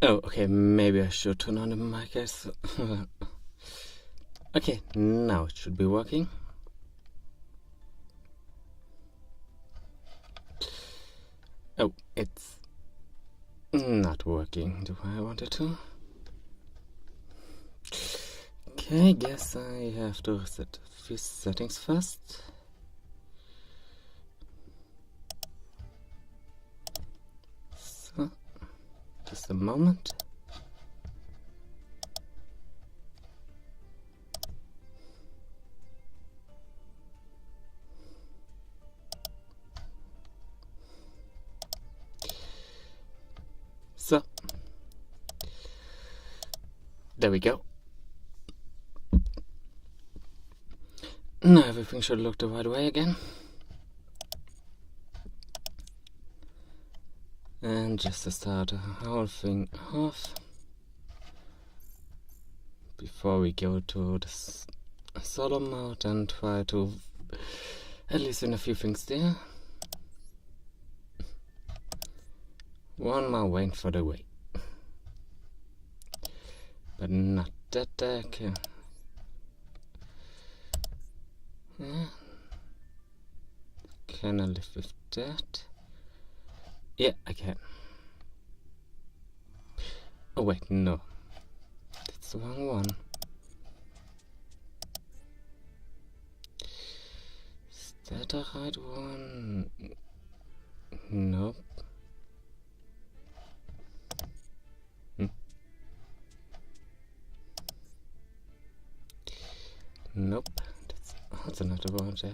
Oh, okay, maybe I should turn on the mic, guys. Okay, now it should be working. Oh, it's not working the way I wanted to. Okay, guess I have to reset a few settings first. So, just a moment. So, there we go. Now everything should look the right way again. And just to start the whole thing off, before we go to the solo mode and try to at least win a few things there. One more win for the way. But not that deck. Yeah. Can I live with that? Yeah, I can. Oh wait, no. That's the wrong one. Is that the right one? Nope. Nope. That's also not the one there.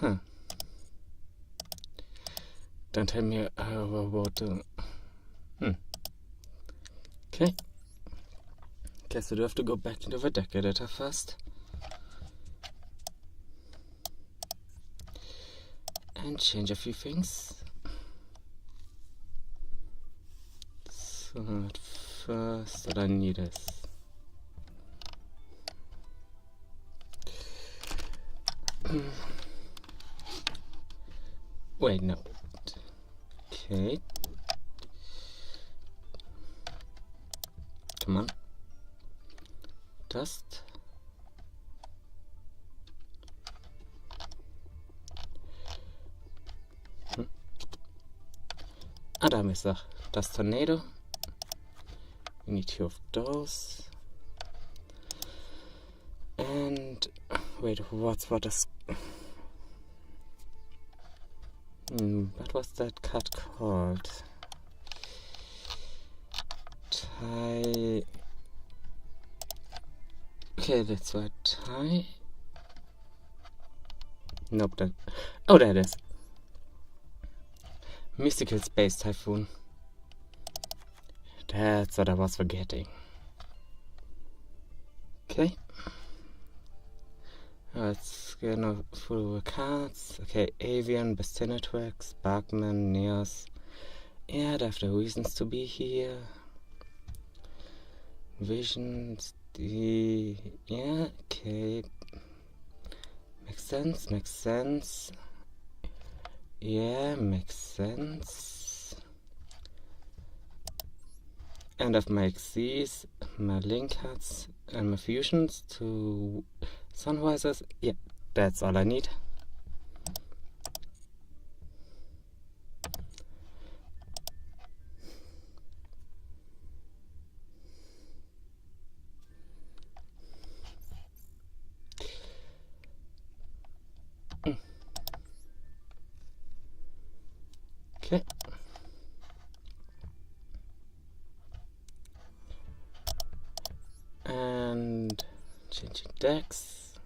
Huh. Don't tell me what to... Okay. Guess I do have to go back into the deck editor first. And change a few things. So at first what I need is... Wait, no. Okay. Come on. Dust. Ah, da ist er. Das Tornado. We need two of those. And wait, what is... what was that card called? Tie... Okay, that's right. Tie... Nope, that... Oh, there it is. Mystical Space Typhoon. That's what I was forgetting. Okay. Let's go through the cards. Okay, Avian, Bestinatrax, Barkman, Neos. Yeah, they have the reasons to be here. Visions, yeah, okay. Makes sense. Yeah, makes sense. And I've made these, my link cards, and my fusions to Sunrisers. Yeah, that's all I need. Okay. And changing decks.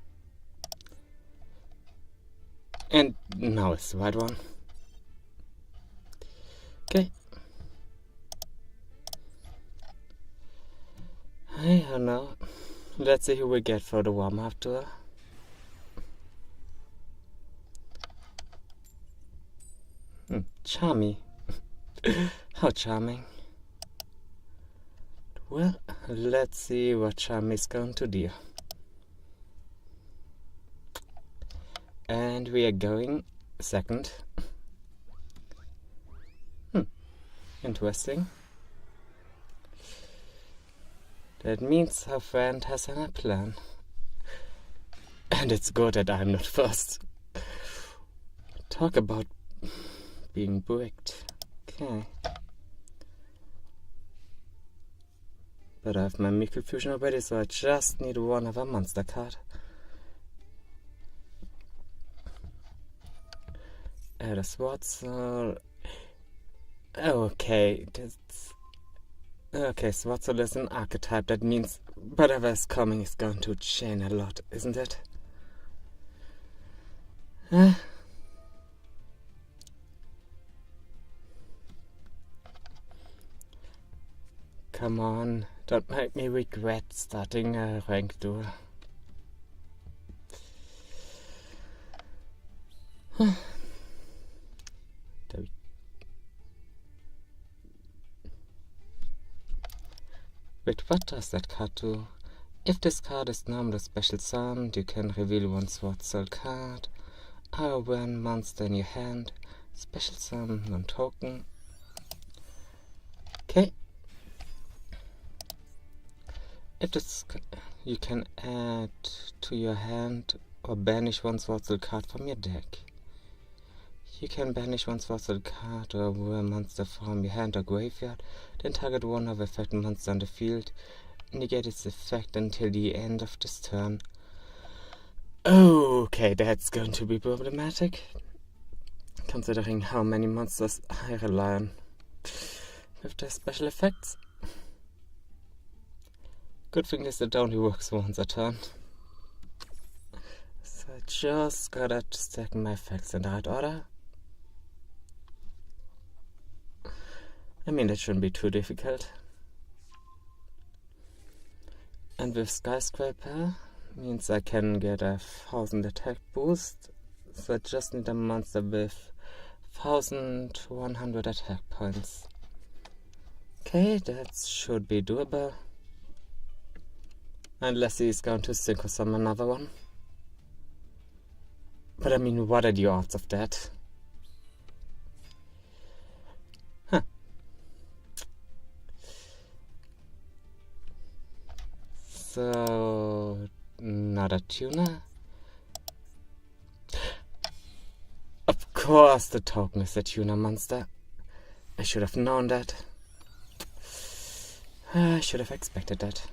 And now it's the right one. Okay. I don't know. Let's see who we get for the warm-up tour. Charmy. How charming. Well, let's see what Charmy's going to do. And we are going second. Interesting. That means our friend has a plan. And it's good that I'm not first. Talk about being bricked. Okay. But I have my Mickle Fusion already, so I just need one other monster card. Add a Swartzel. Okay, Swartzel is an archetype. That means whatever is coming is going to chain a lot, isn't it? Come on, don't make me regret starting a ranked duel. Wait, what does that card do? If this card is normally special summoned, you can reveal one Swartzel card, or one monster in your hand, special summon non-token. Okay. If this, you can add to your hand or banish one Swartzel card from your deck. You can banish one Swartzel card or a monster from your hand or graveyard, then target one of affected monsters on the field, negate its effect until the end of this turn. Okay, that's going to be problematic, considering how many monsters I rely on with their special effects. Good thing is it only works once a turn. So I just gotta stack my effects in the right order. I mean, that shouldn't be too difficult. And with Skyscraper, means I can get a 1000 attack boost. So I just need a monster with 1100 attack points. Okay, that should be doable. Unless he's going to sync or summon another one. But I mean, what are the odds of that? Huh. So, not a tuner? Of course the token is a tuner monster. I should have known that. I should have expected that.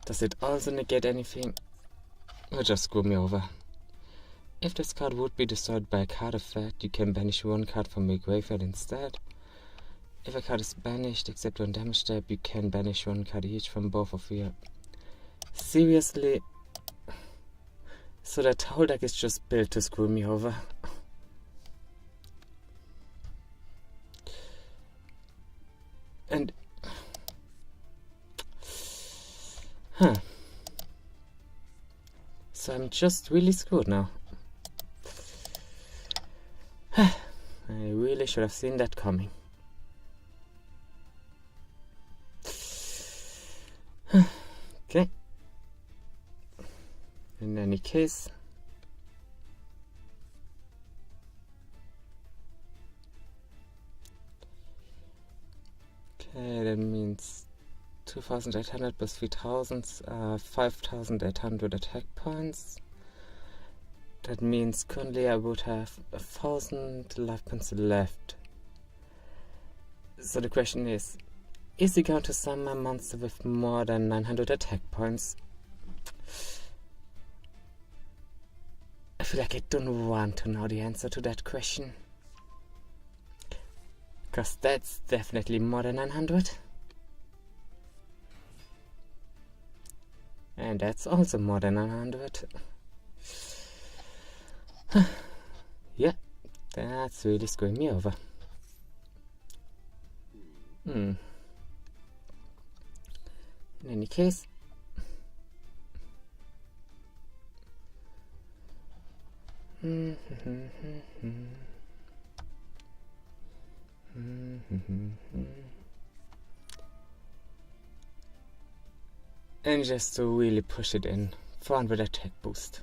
Does it also negate anything? Or just screw me over? If this card would be destroyed by a card effect, you can banish one card from your graveyard instead. If a card is banished except on damage step, you can banish one card each from both of you. Seriously? So that whole deck is just built to screw me over. And... So I'm just really screwed now. I really should have seen that coming. Okay. In any case, okay, that means 2800 plus 3000, 5800 attack points. That means currently I would have 1000 life points left. So the question is he going to summon a monster with more than 900 attack points? I feel like I don't want to know the answer to that question. Because that's definitely more than 900. And that's also more than 900. Yeah, that's really screwing me over. In any case, and just to really push it in, 400 attack boost.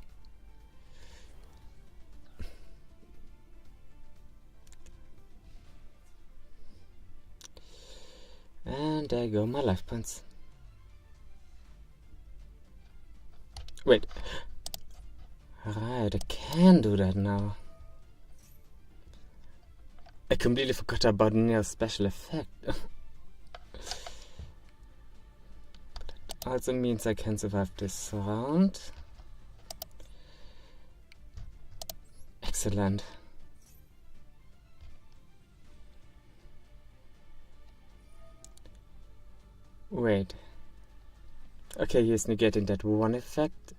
And there go my life points. Wait. Right, I can do that now. I completely forgot about Neo's special effect. That also means I can survive this round. Excellent. Wait. Okay, he's negating that one effect.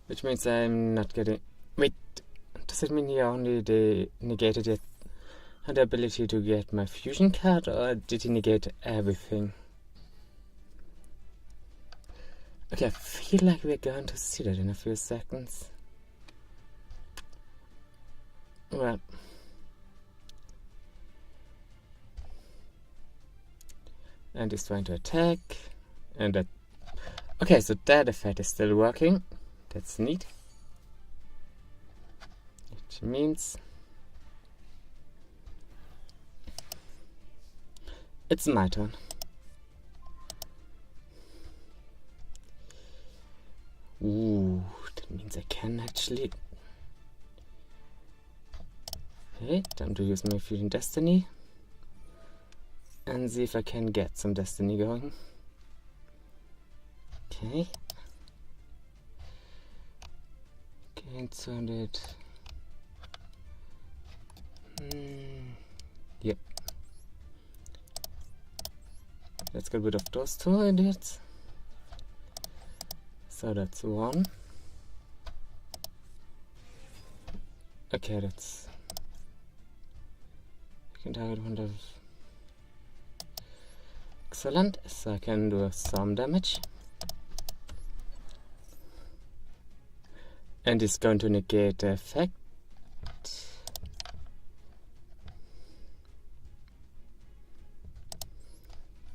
Which means I'm not getting... Wait, does it mean he only negated it? Had the ability to get my fusion card, or did he negate everything? Okay, I feel like we're going to see that in a few seconds. Well... And he's trying to attack. And that... Okay, so that effect is still working. That's neat. Which means... it's my turn. Ooh, that means I can actually... Okay, time to use my Fusion Destiny. And see if I can get some Destiny going. Okay. Okay, turn it. Yep. Let's get rid of those two idiots. So that's one. Okay, that's... I can target one of... Excellent, so I can do some damage. And it's going to negate the effect.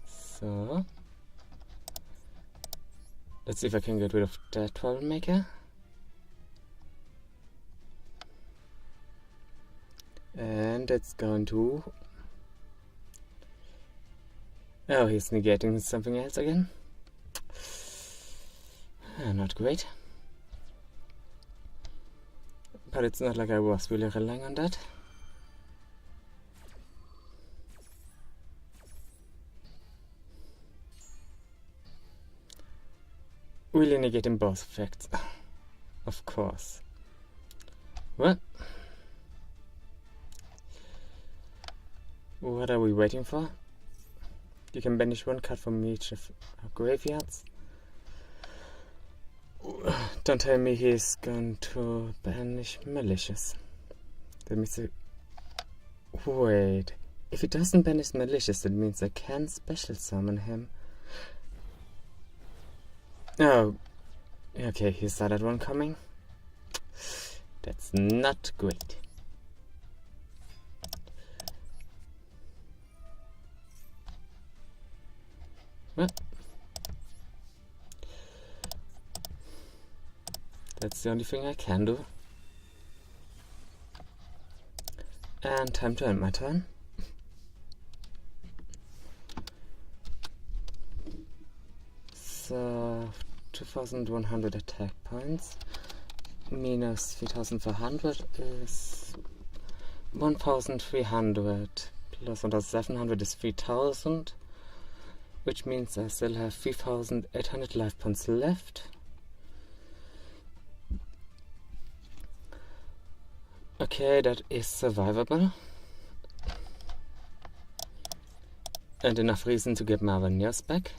So... let's see if I can get rid of that troublemaker. And it's going to... oh, he's negating something else again. Not great. But it's not like I was really relying on that. Really negating both effects. Of course. Well. What are we waiting for? You can banish one card from each of our graveyards. Don't tell me he's going to banish Malicious. That means wait. If he doesn't banish Malicious, that means I can special summon him. Oh. Okay, he saw that one coming. That's not great. Well, that's the only thing I can do. And time to end my turn. So 2100 attack points minus 3400 is 1300 plus 1700 is 3000, which means I still have 3800 life points left. Okay, that is survivable. And enough reason to get my Vanillas back.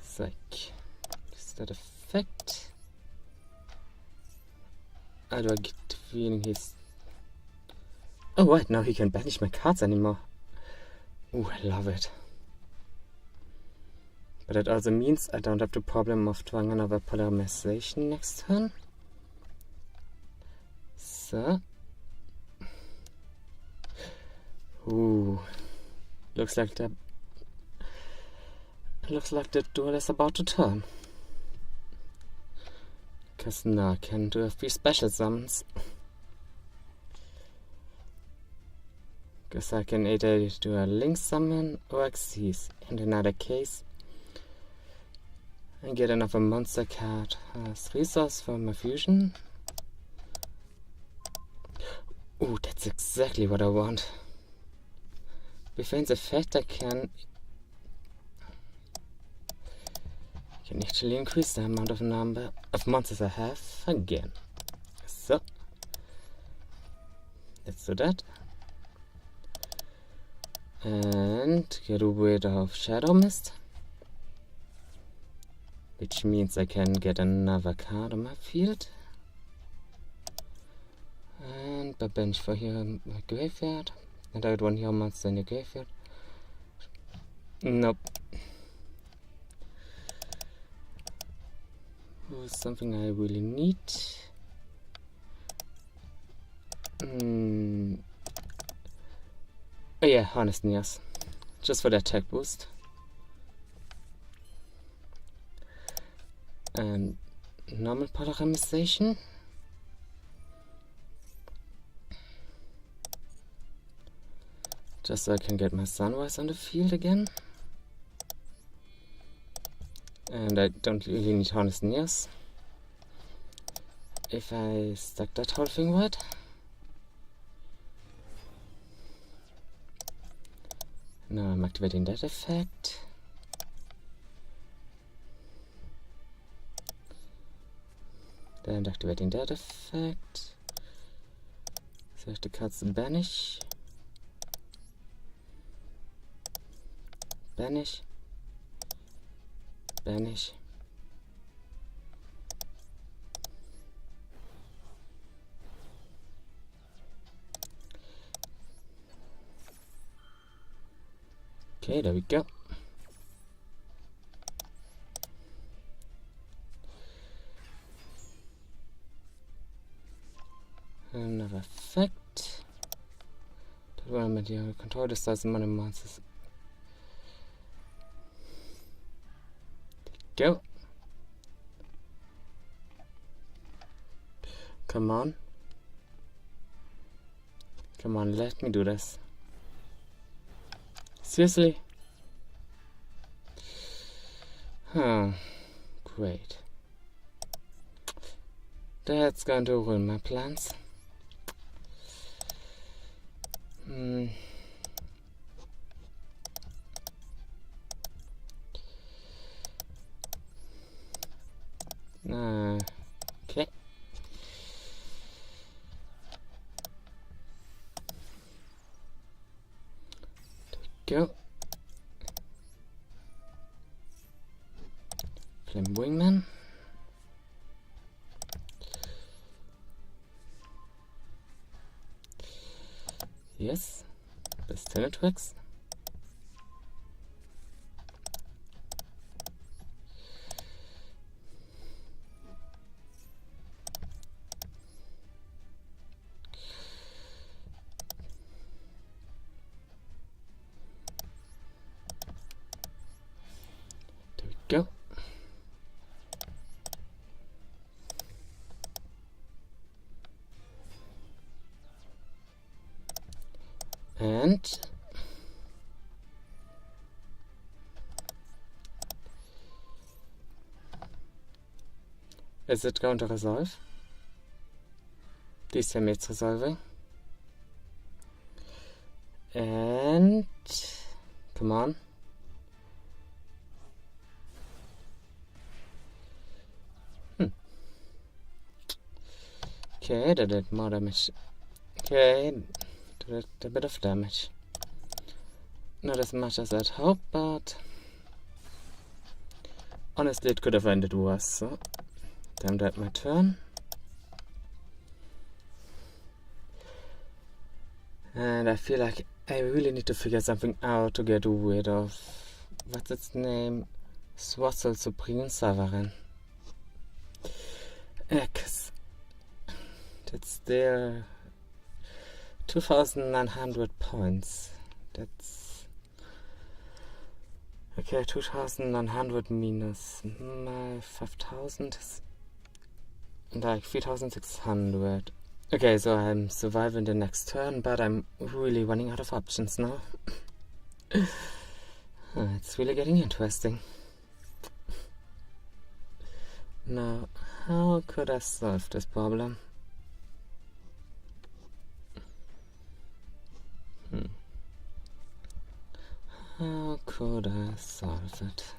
Psych. Is that effect? How do I get the feeling he's... oh wait, now he can banish my cards anymore. Ooh, I love it. But that also means I don't have the problem of trying another polymerization next turn. So... ooh. Looks like the duel is about to turn. Because now I can do a few special summons. Because I can either do a link summon or exceed. In another case, I get another monster card as resource for my fusion. Ooh, that's exactly what I want. With its effect, I can actually increase the amount of number of monsters I have again. So let's do that. And get rid of Shadow Mist, which means I can get another card on my field. And I bench for here my graveyard. And I don't hear monster in the graveyard. Nope. Something I really need. Oh yeah, Honest Nears. Just for the attack boost. And normal polarization. Just so I can get my Sunrise on the field again. And I don't really need Honest Nears. If I stack that whole thing right. Now I'm activating that effect. Then activating that effect. So I have to cast the Banish. Banish. Banish. Okay, there we go. Another effect. The environment you control decides the money monsters. There you go. Come on. Come on, let me do this. Seriously? Oh, great. That's going to ruin my plans. Okay. Go. Flame Wingman. Yes. Best Tenetrix. Go. And is it going to resolve? This time it's resolving. And come on. Okay, that did more damage. Okay, did a bit of damage. Not as much as I'd hoped, but honestly it could have ended worse, so time to have my turn. And I feel like I really need to figure something out to get rid of, what's its name? Swazzle Supreme Sovereign. X. That's their 2,900 points. That's okay. 2,900 minus my 5,000 is like 3,600. Okay, so I'm surviving the next turn, but I'm really running out of options now. It's really getting interesting. Now, how could I solve this problem? How could I solve it?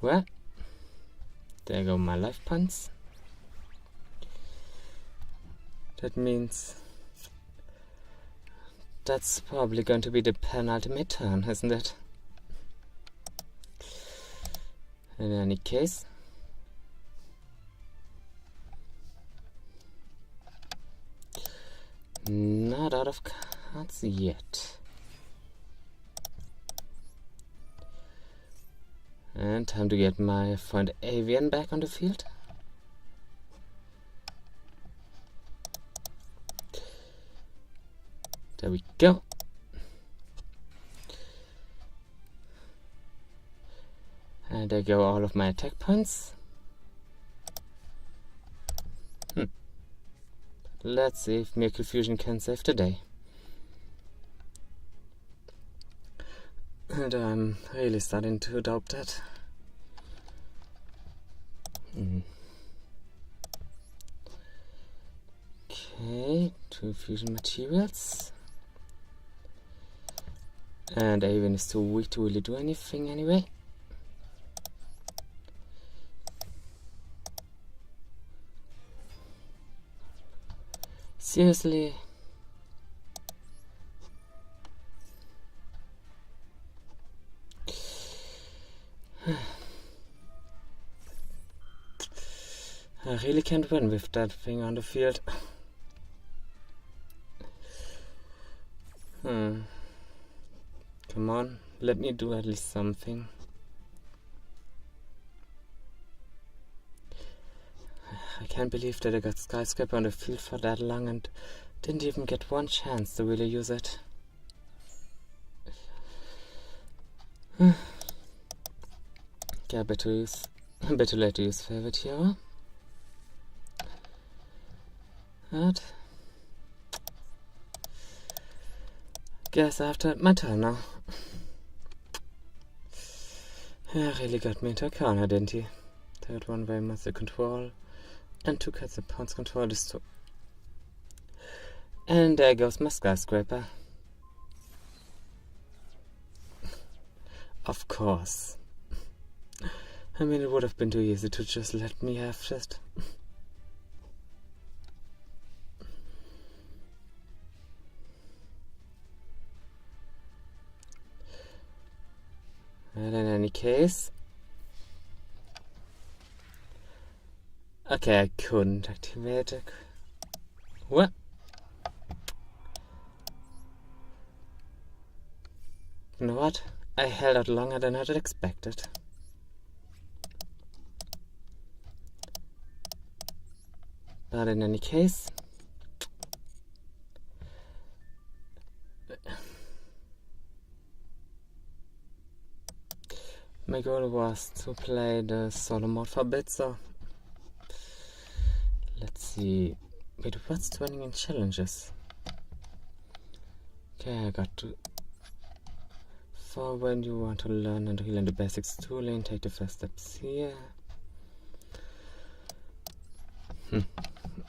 Well, there go my life points. That means that's probably going to be the penultimate turn, isn't it? In any case, not out of cards yet. And time to get my friend Avian back on the field. There we go. And there go all of my attack points. Let's see if Miracle Fusion can save the day. And I'm really starting to doubt that. Okay, 2 fusion materials. And Avian is too weak to really do anything anyway. Seriously? I really can't win with that thing on the field. Come on, let me do at least something. I can't believe that I got Skyscraper on the field for that long and didn't even get one chance to really use it. Okay, better let use favorite hero. But guess I have to my turn now. Yeah, really got me into a corner, didn't he? Third one very much the control, and 2 cuts the pounds control this too. And there goes my Skyscraper. Of course. I mean, it would have been too easy to just let me have it. And in any case, okay, I couldn't activate it. What? You know what? I held out longer than I had expected. But in any case, my goal was to play the solo mode for a bit, so let's see. Wait, what's running in challenges? Okay, I got to. For when you want to learn and learn the basics tooling, take the first steps here.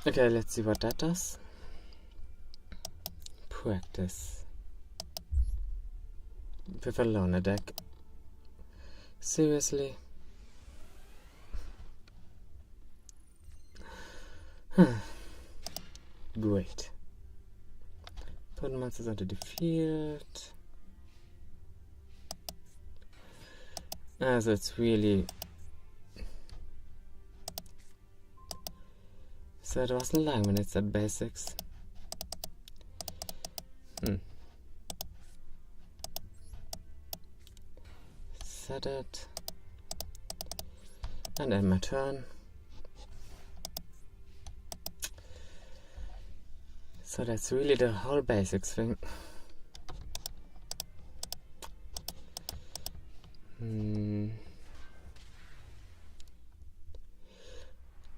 Okay, let's see what that does. Practice with a loner deck. Seriously? Great. Put monsters onto the field. So it's really... So it wasn't long when it said basics. Set it. And end my turn. So that's really the whole basics thing.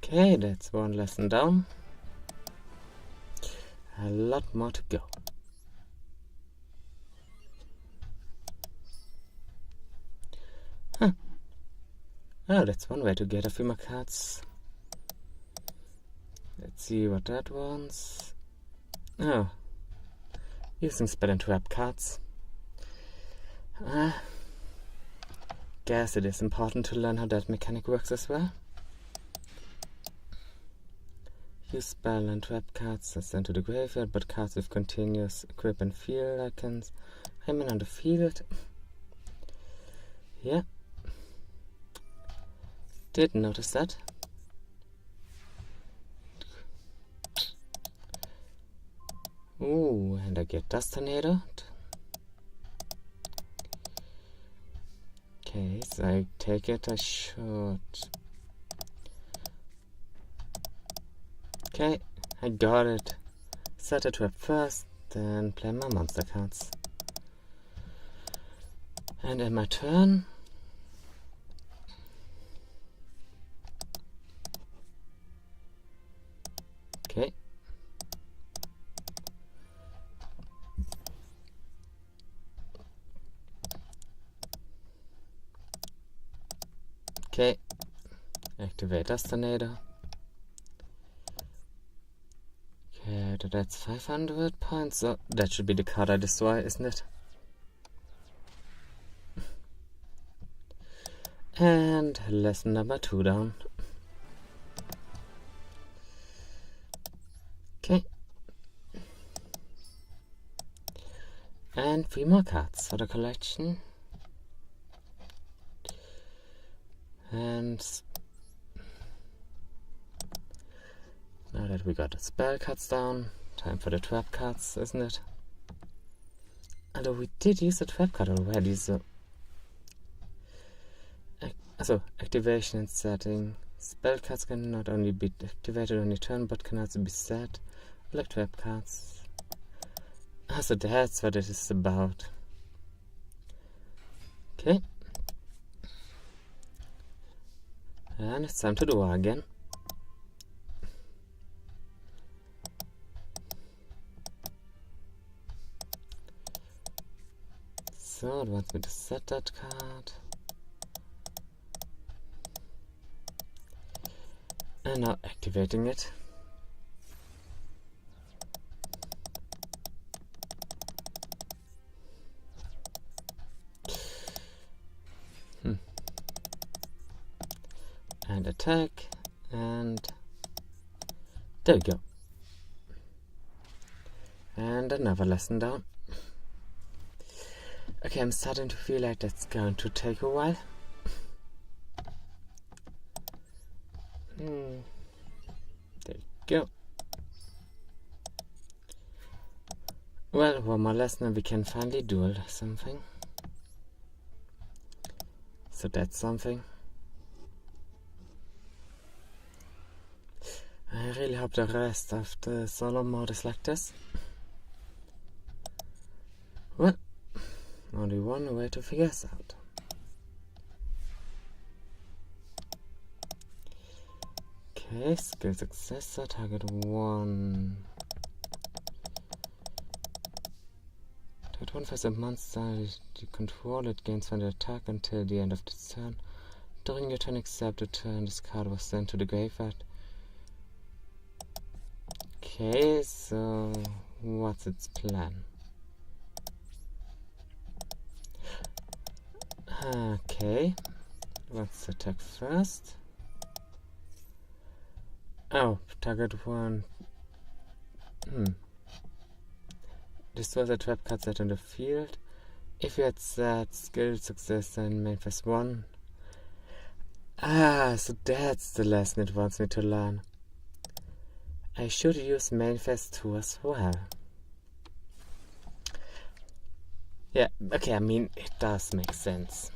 Okay, that's one lesson down. A lot more to go. Huh. Oh, that's one way to get a few more cards. Let's see what that wants. Oh. Using spell and trap cards. Guess it is important to learn how that mechanic works as well. Use spell and trap cards are sent to the graveyard, but cards with continuous equip and field icons remain on the field. Yeah. Did notice that. Ooh, and I get Dust Tornado. Okay, so I take it I should. Okay, I got it. Set a trap first, then play my monster cards. And in my turn, okay. Okay, activate Dust Tornado. Okay, that's 500 points, so that should be the card I destroy, isn't it? And lesson number 2 down. Okay. And 3 more cards for the collection. And now that we got the spell cards down, time for the trap cards, isn't it? Although we did use the trap card already, so... activation and setting. Spell cards can not only be activated on your turn, but can also be set, like trap cards. So that's what it is about. Okay. And it's time to draw again. So it wants me to set that card. And now activating it. And attack, and there we go. And another lesson down. Okay, I'm starting to feel like that's going to take a while. There you go. Well, one more lesson and we can finally duel something. So that's something. I really hope the rest of the solo mode is like this. Well, only one way to figure this out. Okay, skill successor, target 1. Target 1 face a monster you control, it gains 1 attack until the end of the turn. During your turn except the turn this card was sent to the graveyard. Okay, so what's its plan? Okay, let's attack first. Oh, target 1. This was a trap card set on the field. If you had set skill success in main phase 1. So that's the lesson it wants me to learn. I should use main phase 2 as well. Yeah, okay, I mean, it does make sense.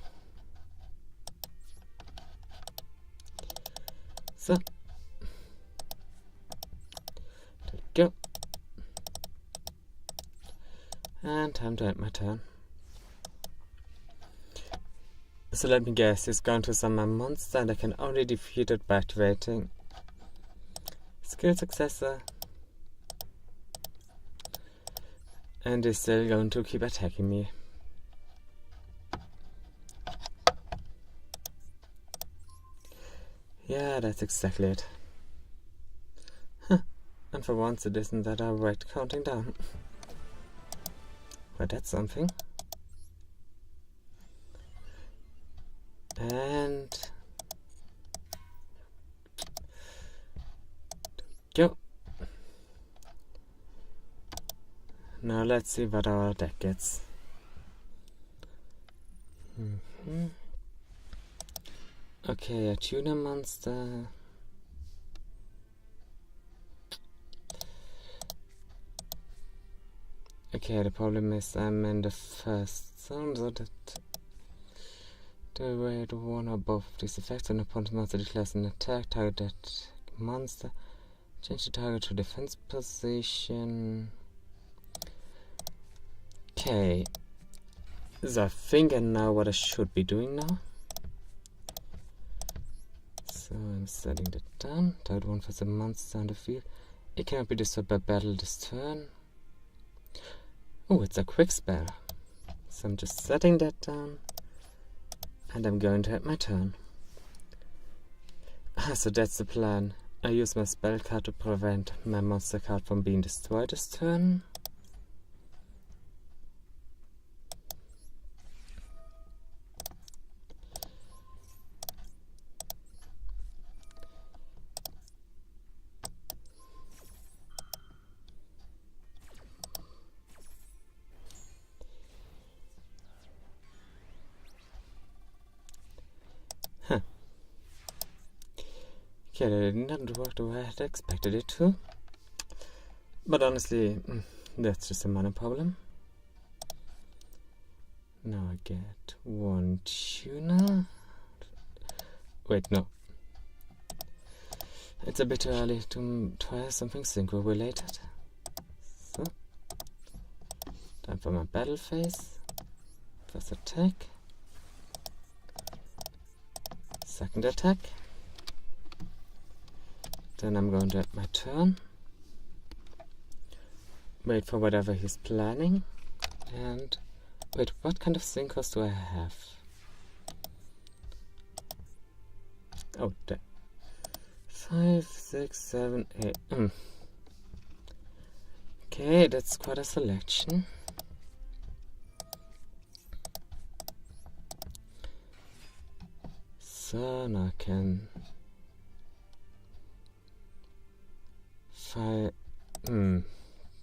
So, there we go. And time to end my turn. So let me guess, he's going to summon a monster and I can only defeat it by activating Skill successor. And he's still going to keep attacking me. Yeah, that's exactly it. Huh. And for once it isn't that I wait counting down. But that's something. And go. Now let's see what our deck gets. Okay, a tuna monster. Okay, the problem is I'm in the first zone, so that the rate of one or both of these effects on opponent's monster declares an attack, target that monster, change the target to defense position. Okay, so I think I know what I should be doing now. So I'm setting that down. Target one for the monster on the field. It cannot be destroyed by battle this turn. Oh, it's a quick spell. So I'm just setting that down. And I'm going to have my turn. So that's the plan. I use my spell card to prevent my monster card from being destroyed this turn. Okay, that did not work the way I had expected it to. But honestly, that's just a minor problem. Now I get one tuna. Wait, no. It's a bit early to try something synchro related. So, time for my battle phase. First attack. Second attack. Then I'm going to have my turn. Wait for whatever he's planning. And wait, what kind of synchros do I have? Oh, there. 5, 6, 7, 8. Okay, that's quite a selection. So now I can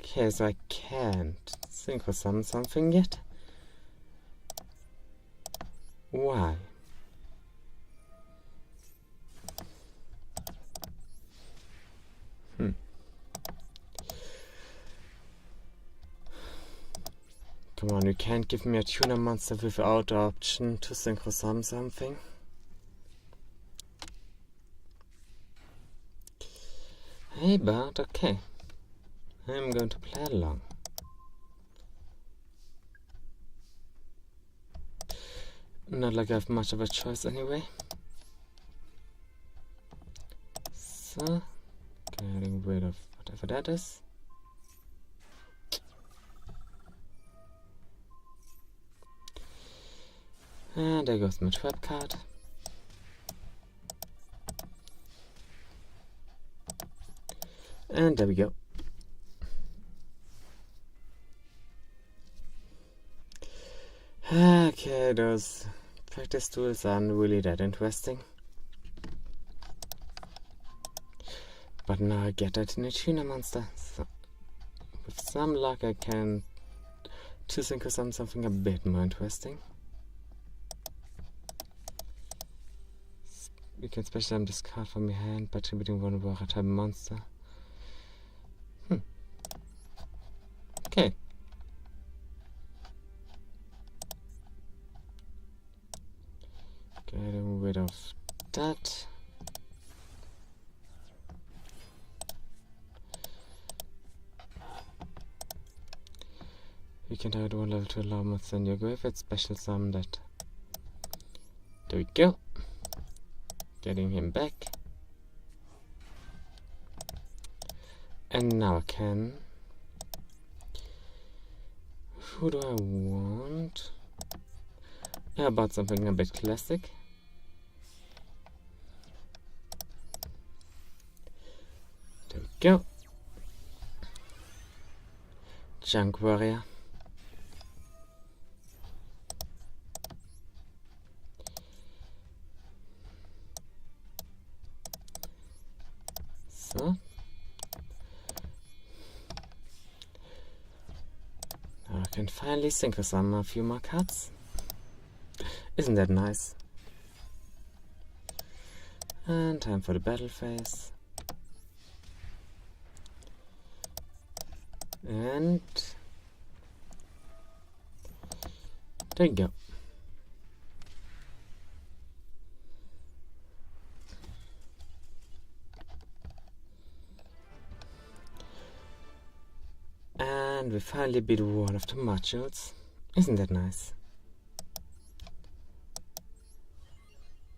okay, so I can't synchro summon something yet. Why? Come on, you can't give me a tuna monster without the option to synchro summon something. Hey, but okay. I'm going to play along. Not like I have much of a choice anyway. So, getting rid of whatever that is. And there goes my trap card. And there we go. Okay, those practice tools aren't really that interesting. But now I get that in a tuna monster. So with some luck I can synchro summon something a bit more interesting. You can special summon this card from your hand by tributing one Warrior type monster. Okay. Getting rid of that. You can target one level 2 allow monster in your graveyard, special summon that. There we go. Getting him back. And now I can... Who do I want? How about something a bit classic? There we go. Junk Warrior. So. Now I can finally sync a few more cards. Isn't that nice? And time for the battle phase. And there you go. And we finally beat one of the modules. Isn't that nice?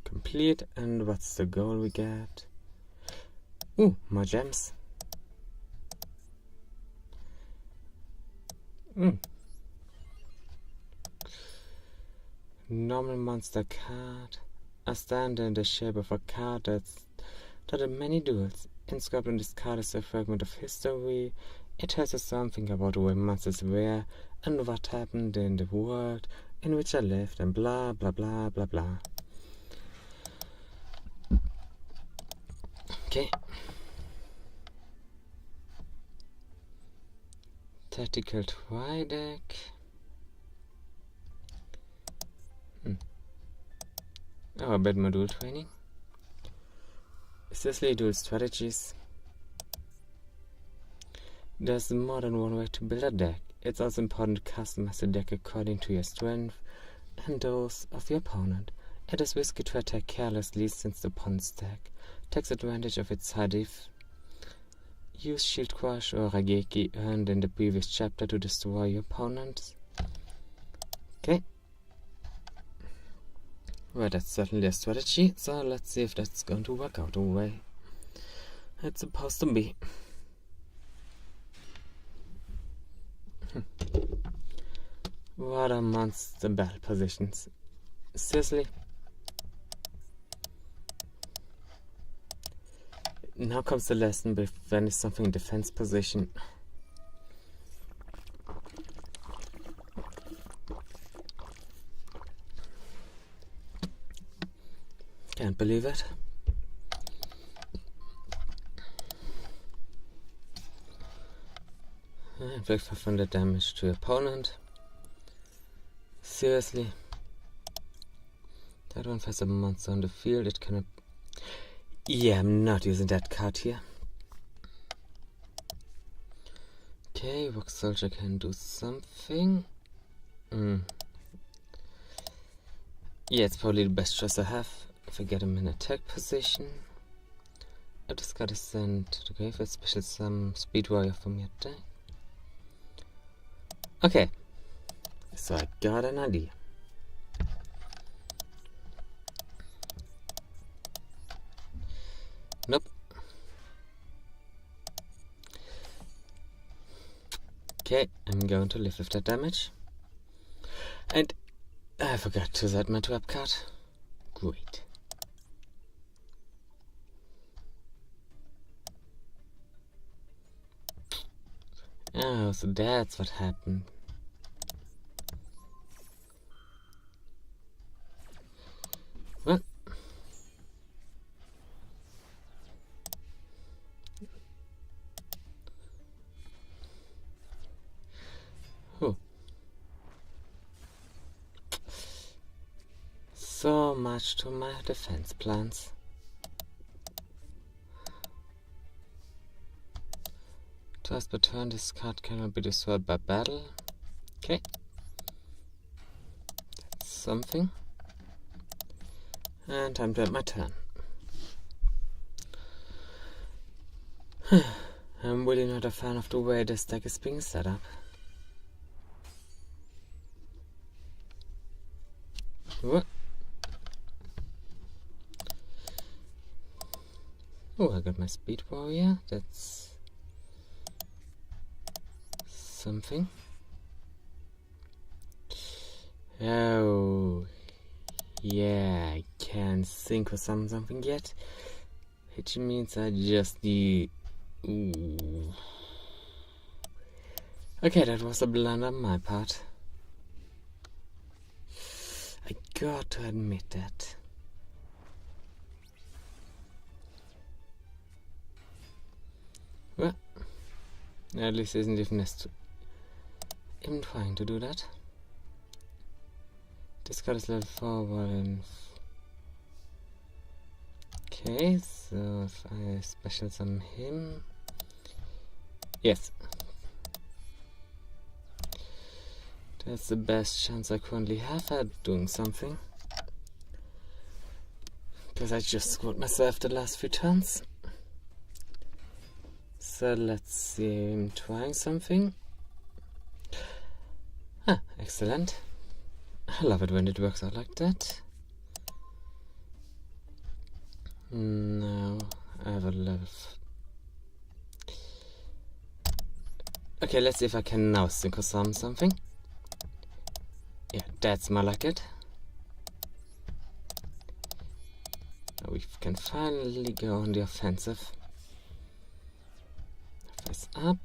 Complete, and what's the goal we get? Ooh, more gems. Normal monster card. A stand in the shape of a card that's done in many duels. Inscribed on this card is a fragment of history. It tells us something about where monsters were and what happened in the world in which I lived, and blah blah blah blah blah. Okay. Tactical Twideck. Oh, a bit more duel training. Seriously, duel strategies. There's more than one way to build a deck. It's also important to customize the deck according to your strength and those of your opponent. It is risky to attack carelessly since the opponent's deck takes advantage of its high def. Use Shield Crush or Rageki earned in the previous chapter to destroy your opponents. Okay. Well, that's certainly a strategy, so let's see if that's going to work out the way it's supposed to be. What are monster battle positions? Seriously? Now comes the lesson with when is something in defense position. Can't believe it. Inflict 500 damage to your opponent. Seriously? That one has a monster on the field, it cannot... Yeah, I'm not using that card here. Okay, Rock Soldier can do something. Yeah, it's probably the best choice I have. If I get him in attack position. I just gotta send to the graveyard special some Speed Warrior from your deck. Okay, so I got an idea. Nope. Okay, I'm going to live with that damage. And I forgot to set my trap card. Great. Oh, so that's what happened. Well. Oh. So much to my defense plans. Twice per turn, this card cannot be destroyed by battle. Okay. That's something. And time to end my turn. I'm really not a fan of the way this deck is being set up. What? Oh, I got my Speed Warrior. That's something. Oh, yeah, I can't think of something yet, which means I just need... Ooh. Okay, that was a blunder on my part. I got to admit that. Well, at least isn't even trying to do that. This card is level 4 and... Okay, so if I special summon him... Yes. That's the best chance I currently have at doing something. Because I just screwed myself the last few turns. So let's see him trying something. Ah, excellent. I love it when it works out like that. Now I have a level. Okay, let's see if I can now synchro summon something. Yeah, that's more like it. Now we can finally go on the offensive. Face up.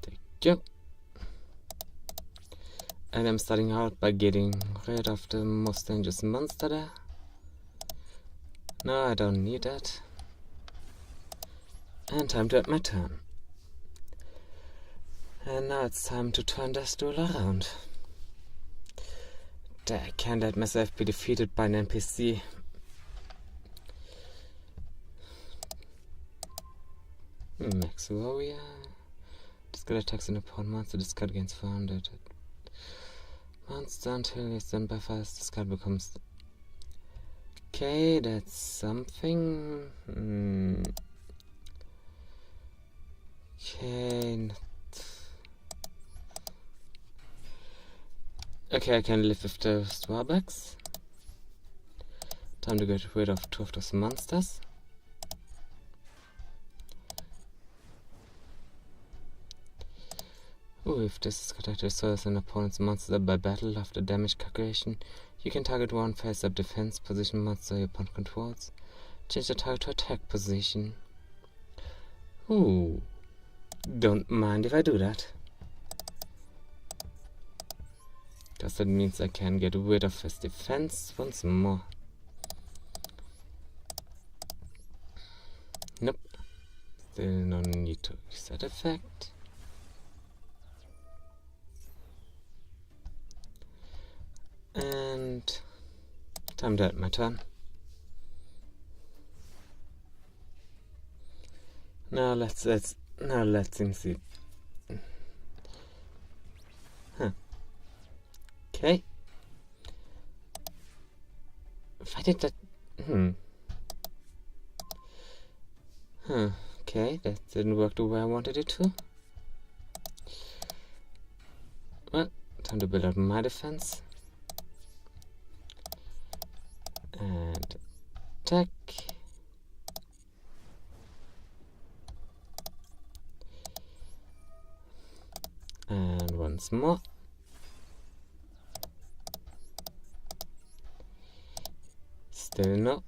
There you go. And I'm starting out by getting rid of the most dangerous monster there. No, I don't need that. And time to add my turn. And now it's time to turn this duel around. I can't let myself be defeated by an NPC. Max Warrior. Discard attacks an opponent monster, discard gains 400. Monster until it's done by fire, discard becomes... Okay, that's something. Okay, okay, I can live with those drawbacks. Time to get rid of 2 of those monsters. Ooh, if this is correct, restores an opponent's monster by battle after damage calculation. You can target one face-up defense position monster your opponent controls. Change the target to attack position. Ooh, don't mind if I do that. Because that means I can get rid of his defense once more. Nope. Still no need to use that effect. And time to end my turn. Now let's see. Huh. Okay. If I did that, okay, that didn't work the way I wanted it to. Well, time to build up my defense. And attack. And once more. Still no.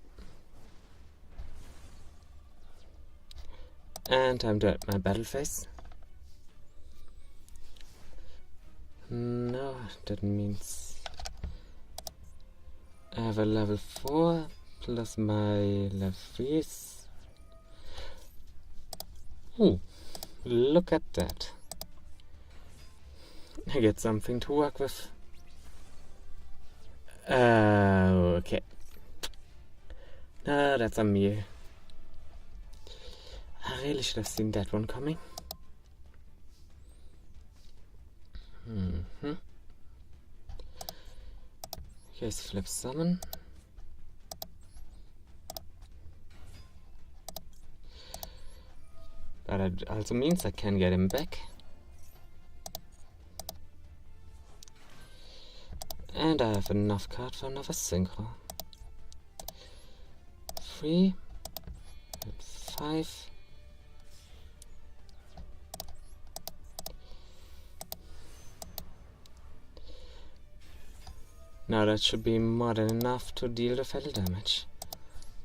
And time to add my battle phase. No, that means I have a level 4 plus my level 3. Ooh, look at that. I get something to work with. Okay. No, that's on me. I really should have seen that one coming. Here's flip summon. But it also means I can get him back. And I have enough card for another synchro. 3 and 5. Now that should be more than enough to deal the fatal damage.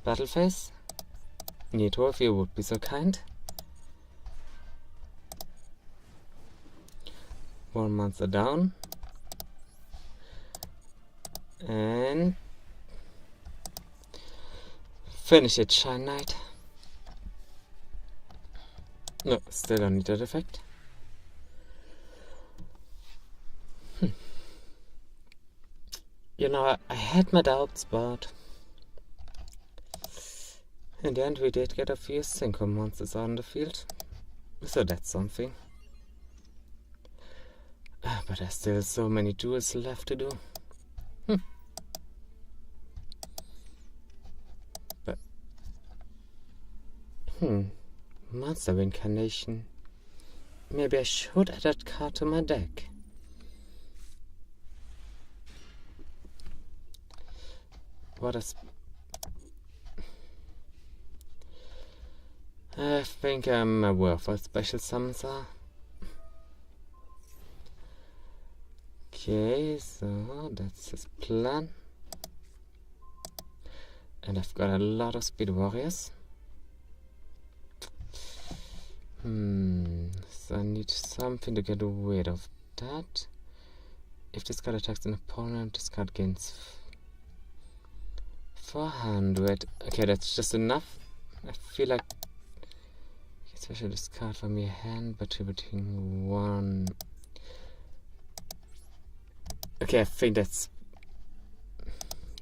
Battle phase. Nitro, if you would be so kind. One monster down. And finish it, Shine Knight. No, still don't need that effect. You know, I had my doubts, but in the end we did get a few synchro monsters on the field, so that's something. But there's still so many duels left to do. But Monster Incarnation. Maybe I should add that card to my deck. What is... I think I'm aware of what special summons are. Okay, so that's his plan. And I've got a lot of speed warriors. So I need something to get rid of that. If this card attacks an opponent, this card gains 400. Okay, that's just enough. I feel like especially this card from your hand, but tributing 1. Okay, I think that's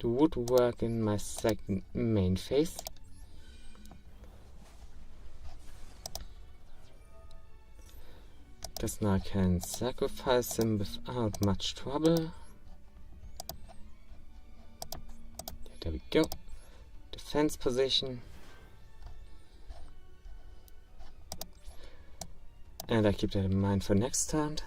would work in my second main phase. Because now I can sacrifice him without much trouble. Yeah, there we go. Defense position. And I keep that in mind for next turn.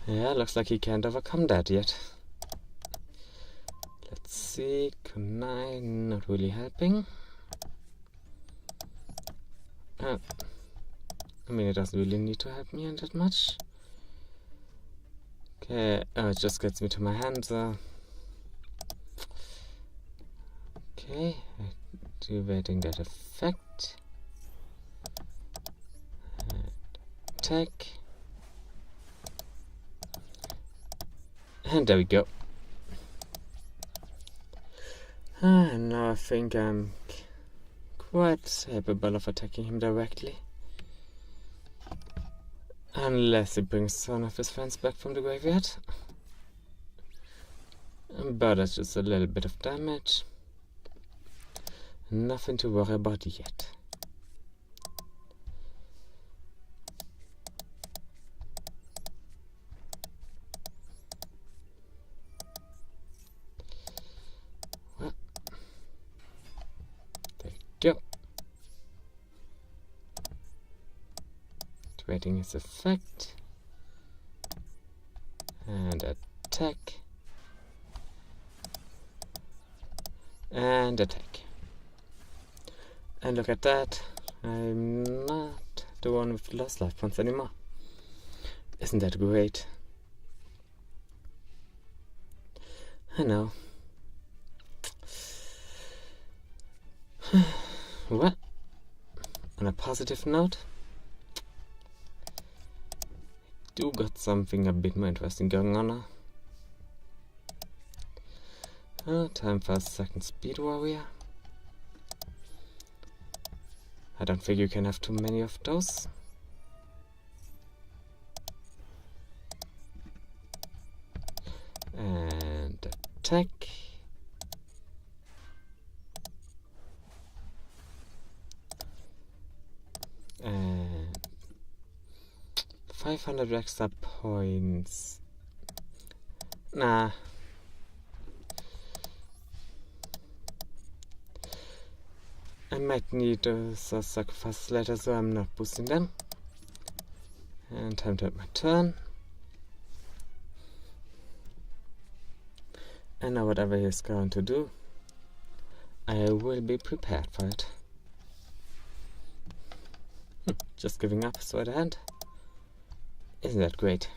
Yeah, looks like he can't overcome that yet. Let's see, Kunai not really helping. I mean, it doesn't really need to help me that much. Okay, it just gets me to my hand, so... Okay, activating that effect. And attack. And there we go. And now I think I'm quite capable of attacking him directly. Unless he brings one of his friends back from the graveyard. But that's just a little bit of damage. Nothing to worry about yet. Well, there we go. Activating his effect. And attack. And attack. And look at that, I'm not the one with lost life points anymore. Isn't that great? I know. Well, on a positive note, I do got something a bit more interesting going on now. Time for a second speed warrior. I don't think you can have too many of those. And attack. And 500 extra points. Nah. I might need those sacrifices later, so I'm not boosting them. And time to end my turn. And now whatever he's going to do, I will be prepared for it. Just giving up so at the end. Isn't that great?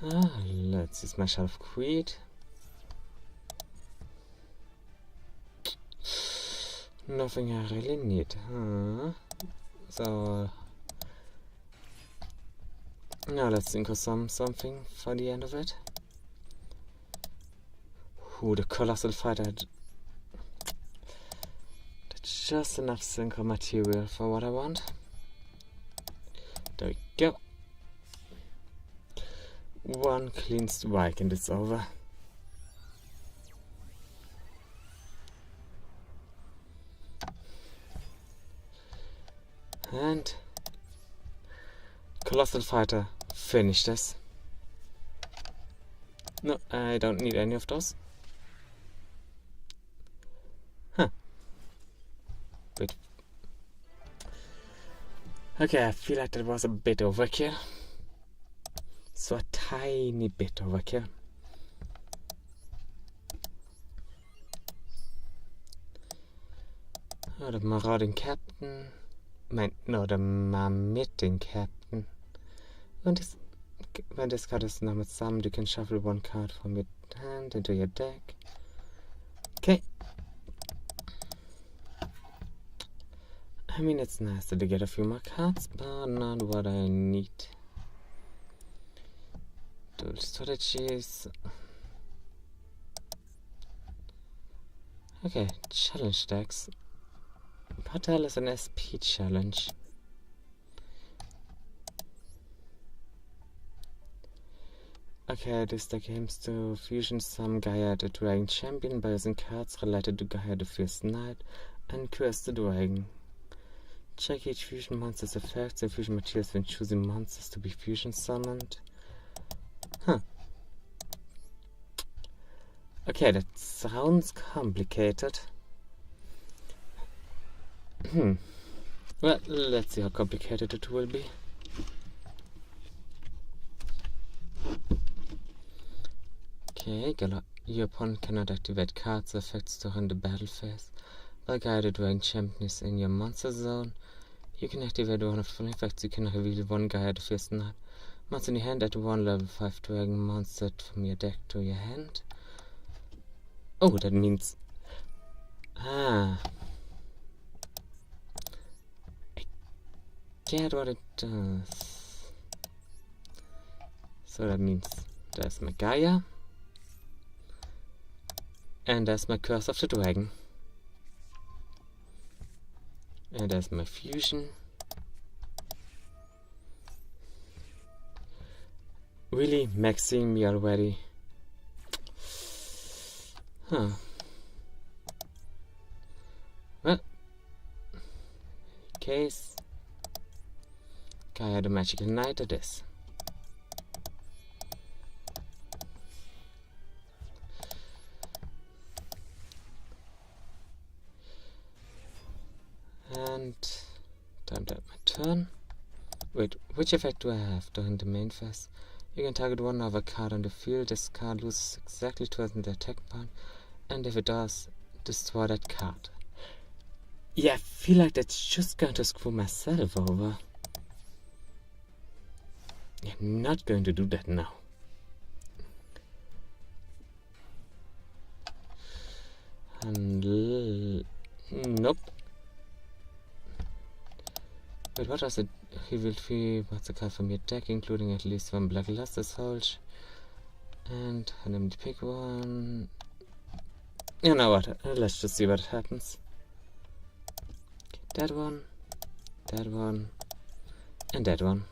Let's use my Shell of Creed. Nothing I really need, So now let's think of something for the end of it. The Colossal Fighter had just enough synchro material for what I want. There we go. One clean strike and it's over. And Colossal Fighter finished this. No, I don't need any of those. Wait. Okay, I feel like that was a bit overkill. So a tiny bit overkill. Oh, the Marauding Captain. No, the Marmitting Captain. When this card is numbered summoned, you can shuffle one card from your hand into your deck. Okay. I mean, it's nice to get a few more cards, but not what I need. Duel strategies. Okay, challenge decks. What the hell is an SP challenge? Okay, this deck aims to fusion some Gaia the Dragon Champion by using cards related to Gaia the Fierce Knight and Curse the Dragon. Check each fusion monster's effects and fusion materials when choosing monsters to be fusion summoned. Okay, that sounds complicated. Well, let's see how complicated it will be. Okay, your opponent cannot activate cards or effects during the battle phase. While Gaia the Dragon Champion is in your monster zone, you can activate one of the following effects. You can reveal one Gaia the Fierce Knight monster in your hand, add one level 5 dragon monster from your deck to your hand. Oh, that means... I get what it does. So that means there's my Gaia. And there's my Curse of the Dragon. And there's my fusion. Really maxing me already. Well, in case Gaia the Magical Knight it is. And time to have my turn. Wait, which effect do I have during the main phase? You can target one other card on the field. This card loses exactly 2,000 attack points, and if it does, destroy that card. Yeah, I feel like that's just going to screw myself over. I'm not going to do that now. And nope. Wait, what does it? Reveal 3 monster card from your deck, including at least one Black Luster Soldier. And randomly pick one. You know what? Let's just see what happens. Okay, that one, and that one.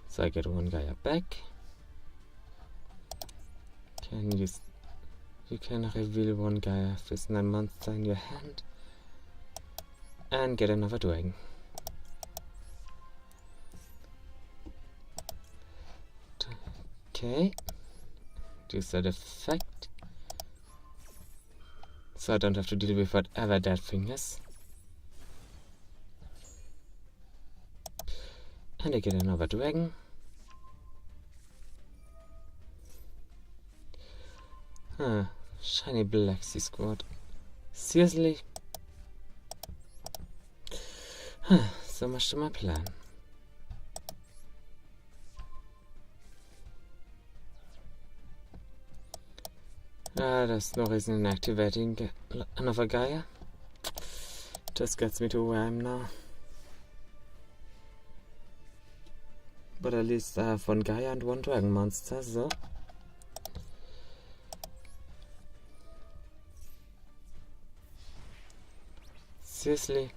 So I get one Gaia back. You can reveal one Gaia Fierce Knight monster in your hand and get another dragon. Okay, use that effect, so I don't have to deal with whatever that thing is. And I get another dragon. Huh, shiny black sea squad. Seriously? Huh, so much to my plan. There's no reason in activating another Gaia. Just gets me to where I am now. But at least I have one Gaia and one dragon monster, so... Seriously?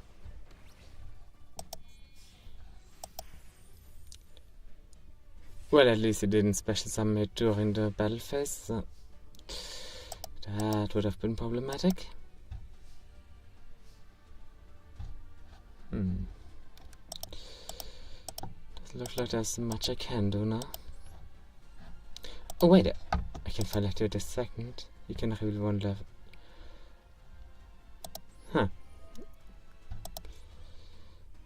Well, at least it didn't special summon it during the battle phase, so... That would have been problematic. Doesn't look like there's much I can do now. Oh wait, I can finally do it a second. You can reveal one level. Huh.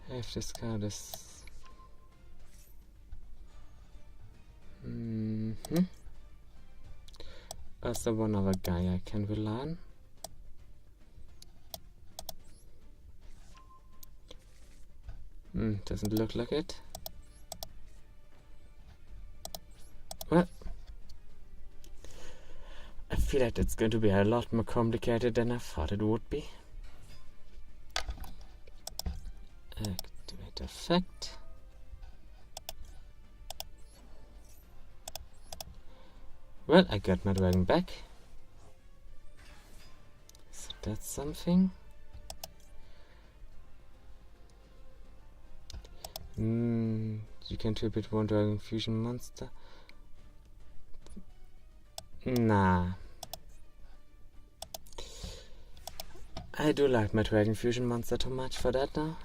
If this card is... Also one other guy I can rely on. Doesn't look like it. Well, I feel like it's going to be a lot more complicated than I thought it would be. Activate effect. Well, I got my dragon back. So that's something. You can tribute one dragon fusion monster. Nah. I do like my dragon fusion monster too much for that now.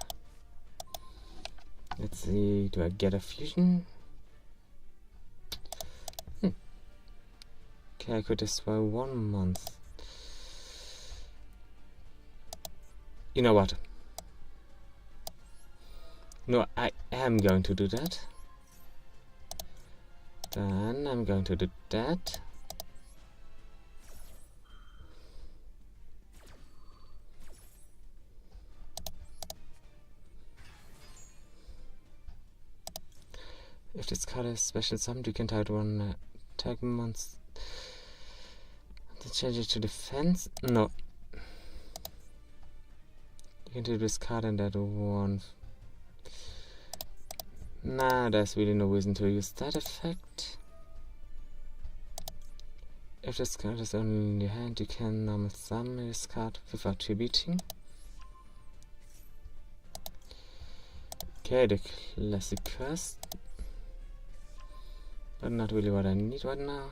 Let's see, do I get a fusion? Okay, I could destroy one monster. You know what? No, I am going to do that. Then I'm going to do that. If this card is special summoned, you can target one tag monster to change it to defense. No. You can do this card and that one. Nah, there's really no reason to use that effect. If this card is only in your hand, you can normal summon this card without tributing. Okay, the classic curse. But not really what I need right now.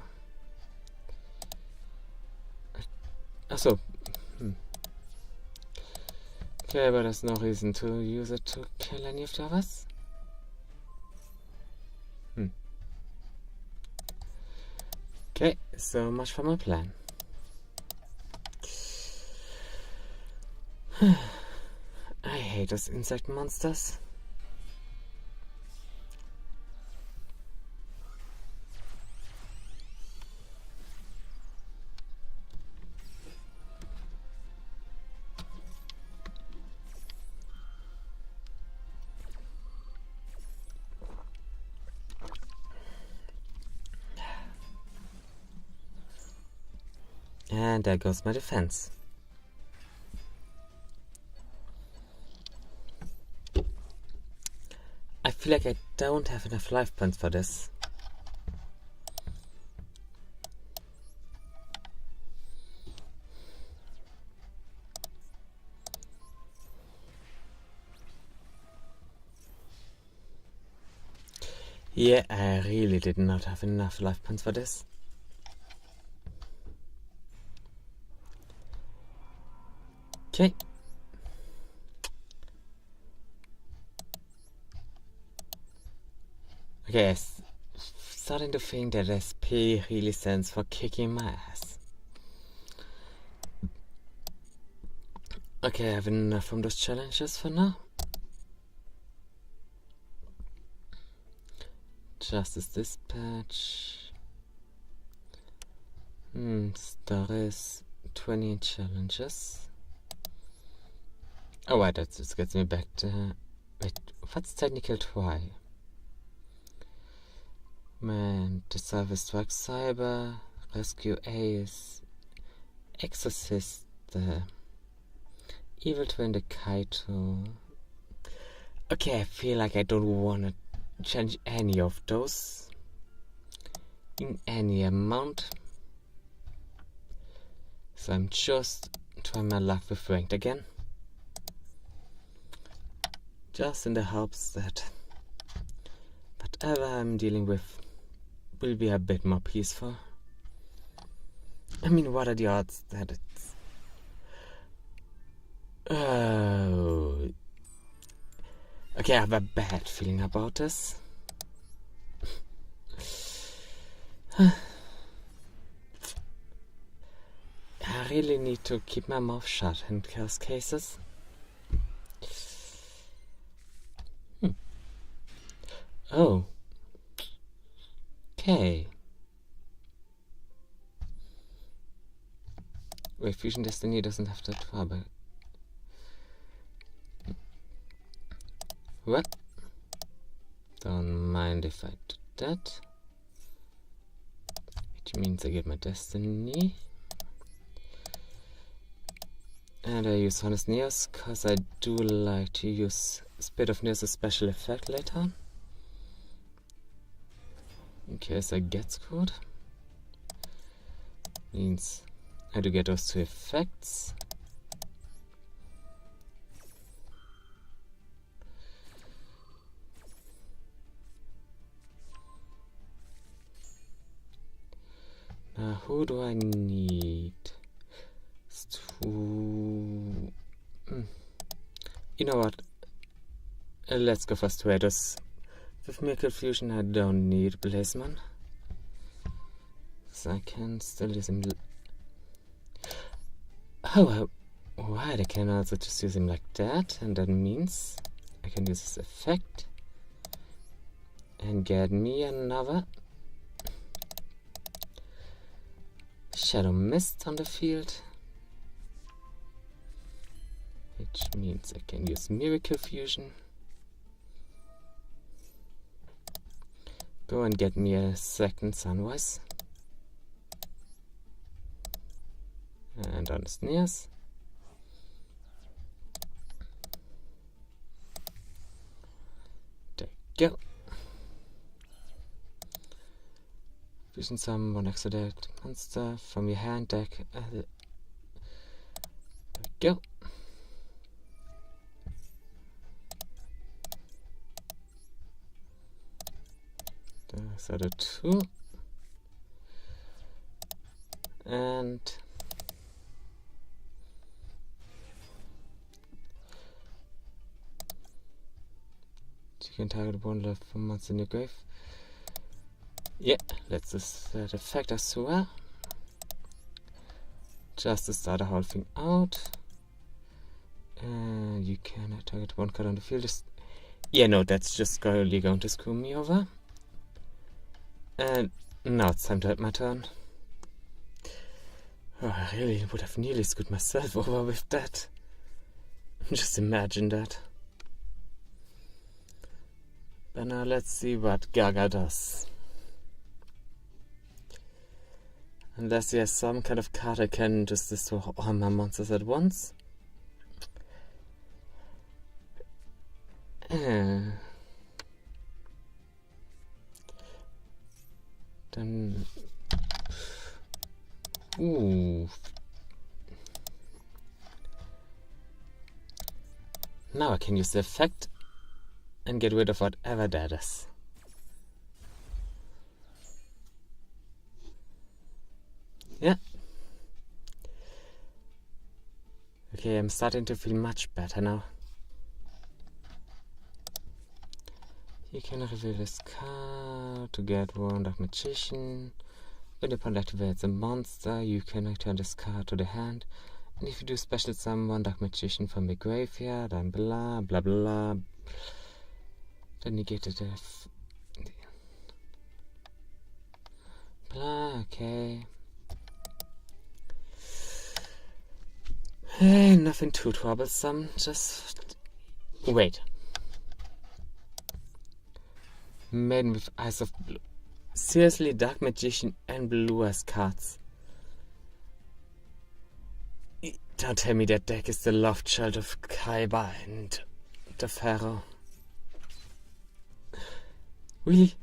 Also, okay, but there's no reason to use it to kill any of the others. Okay, so much for my plan. I hate those insect monsters. And there goes my defense. I feel like I don't have enough life points for this. Yeah, I really did not have enough life points for this. Okay. Okay, I'm starting to think that SP really stands for kicking my ass. Okay, I have enough from those challenges for now. Justice Dispatch. Stories, 20 challenges. Oh wait, that just gets me back to... Wait, what's technical try? Man, Dissolve Strike Cyber, Rescue Ace, Exorcist, Evil Twin the Kaito. Okay, I feel like I don't want to change any of those in any amount. So I'm just trying my luck with ranked again. Just in the hopes that whatever I'm dealing with will be a bit more peaceful. I mean, what are the odds that it's... Oh... Okay, I have a bad feeling about this. I really need to keep my mouth shut in those cases. Oh. Okay. Wait, Fusion Destiny doesn't have that far, but... What? Don't mind if I do that. Which means I get my Destiny. And I use Honest Neos, because I do like to use Spirit of Neos as a special effect later on. In case I get screwed. Means I do get those two effects. Now who do I need to... You know what? Let's go for Stratos. With Miracle Fusion I don't need Blazeman. So I can still use him... Oh, right, I can also just use him like that, and that means I can use this effect and get me another Shadow Mist on the field, which means I can use Miracle Fusion, go and get me a second Sunrise, and on the snares. There you go. Fusion summon one extra dead monster from your hand deck. There we go. Those are the two. And you can target one left from monster in your grave. Yeah, let's just that effect as well. Just to start the whole thing out. And you can target one card on the field. Yeah, no, that's just really going to screw me over. And now it's time to have my turn. Oh, I really would have nearly screwed myself over with that. Just imagine that. But now let's see what Gaga does. Unless he has some kind of card I can just destroy all my monsters at once. Then... Ooh. Now I can use the effect and get rid of whatever that is. Yeah. Okay, I'm starting to feel much better now. You can reveal this card to get one Dark Magician. When your opponent activates a monster, you can return this card to the hand. And if you do special summon one Dark Magician from the graveyard, and blah blah blah, then negate the Okay. Hey, nothing too troublesome, just... Wait. Maiden with Eyes of Blue. Seriously, Dark Magician and Blue as cards. Don't tell me that deck is the love child of Kaiba and the Pharaoh. Really?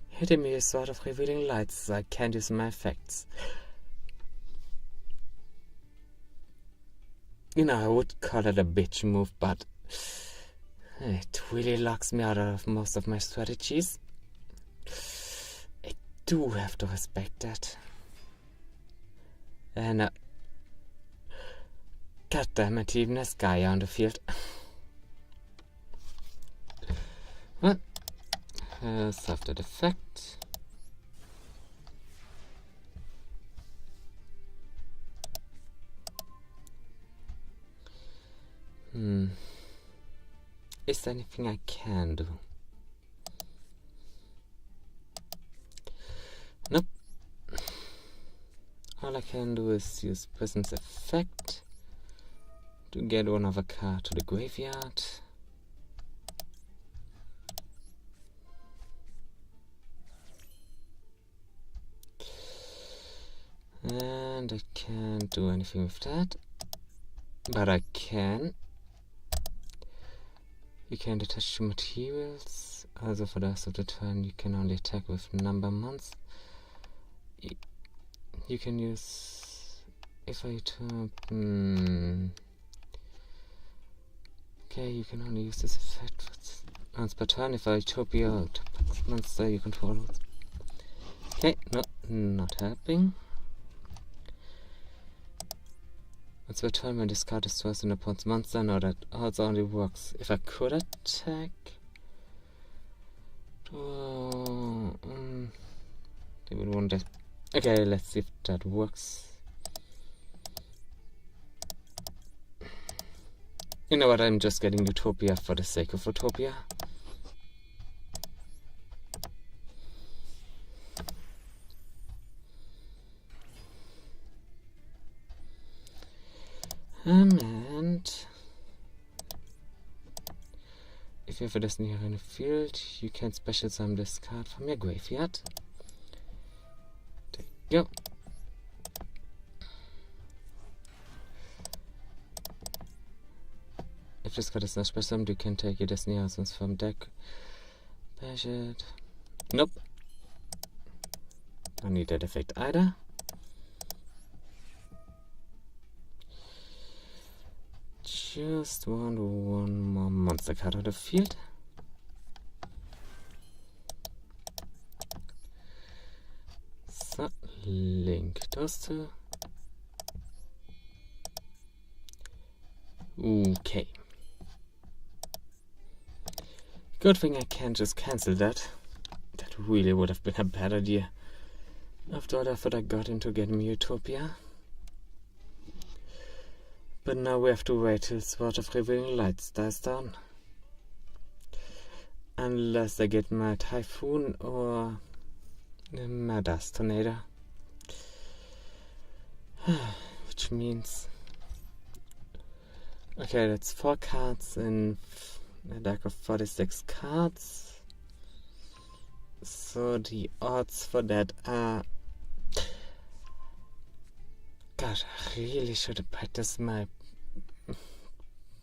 Hitting me a sort of revealing lights so I can't use my effects. You know, I would call it a bitch move, but it really locks me out of most of my strategies. I do have to respect that. And God damn it, even a Gaia on the field. Well, after the fact. Is there anything I can do? Nope. All I can do is use Prism's effect to get one of a card to the graveyard. And I can't do anything with that. But I can. You can detach two materials. Also for the rest of the turn you can only attack with number months. You can use... If I turn... Okay, you can only use this effect once per turn if I Utopia or monster you control. Okay, no, not helping. Once per turn when this card destroys an opponent's monster. No, that also only works if I could attack. They would want that. Okay, let's see if that works. You know what, I'm just getting Utopia for the sake of Utopia. And if you have a Destiny here in the field, you can special summon this card from your graveyard. There you go. If this card is not special summoned, you can take your Destiny items from deck. Bash it. Nope. Don't need that effect either. Just want one more monster card on the field. So, link those two. Okay. Good thing I can't just cancel that. That really would have been a bad idea. After all the effort I got into getting me Utopia. But now we have to wait till Sword of Revealing Lights dies down. Unless I get my Typhoon or my Dust Tornado. Which means... Okay, that's 4 cards in a deck of 46 cards. So the odds for that are... God, I really should have practiced my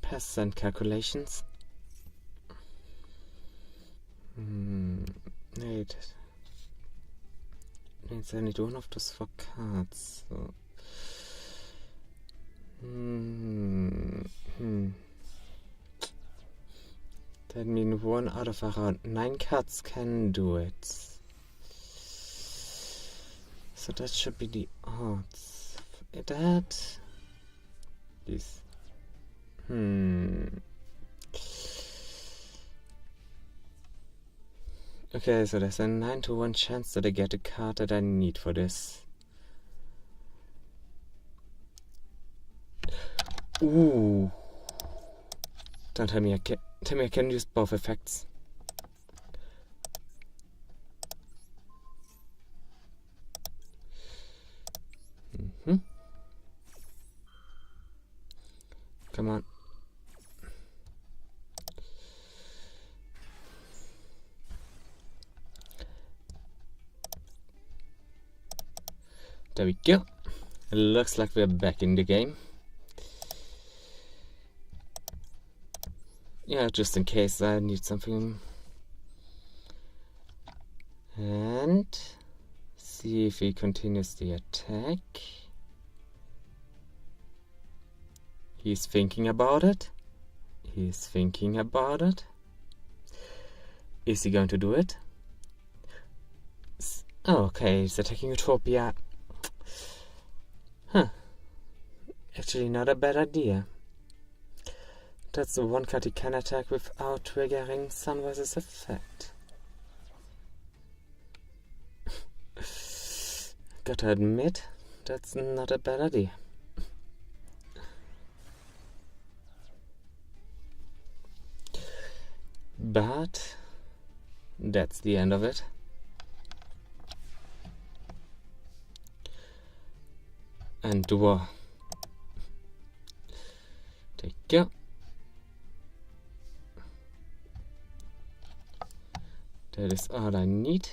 percent calculations. Wait. Means I need one of those 4 cards. So. That means 1 out of around 9 cards can do it. So that should be the odds. That is Okay, so there's a 9 to 1 chance that I get the card that I need for this. Ooh. Don't tell me I can use both effects. There we go. It looks like we're back in the game. Yeah, just in case I need something. And see if he continues the attack. He's thinking about it. He's thinking about it. Is he going to do it? Oh, okay, he's attacking Utopia. Huh. Actually, not a bad idea. That's the one card he can attack without triggering Sunrise's effect. Gotta admit, that's not a bad idea. But that's the end of it. And Duel. There you go. That is all I need.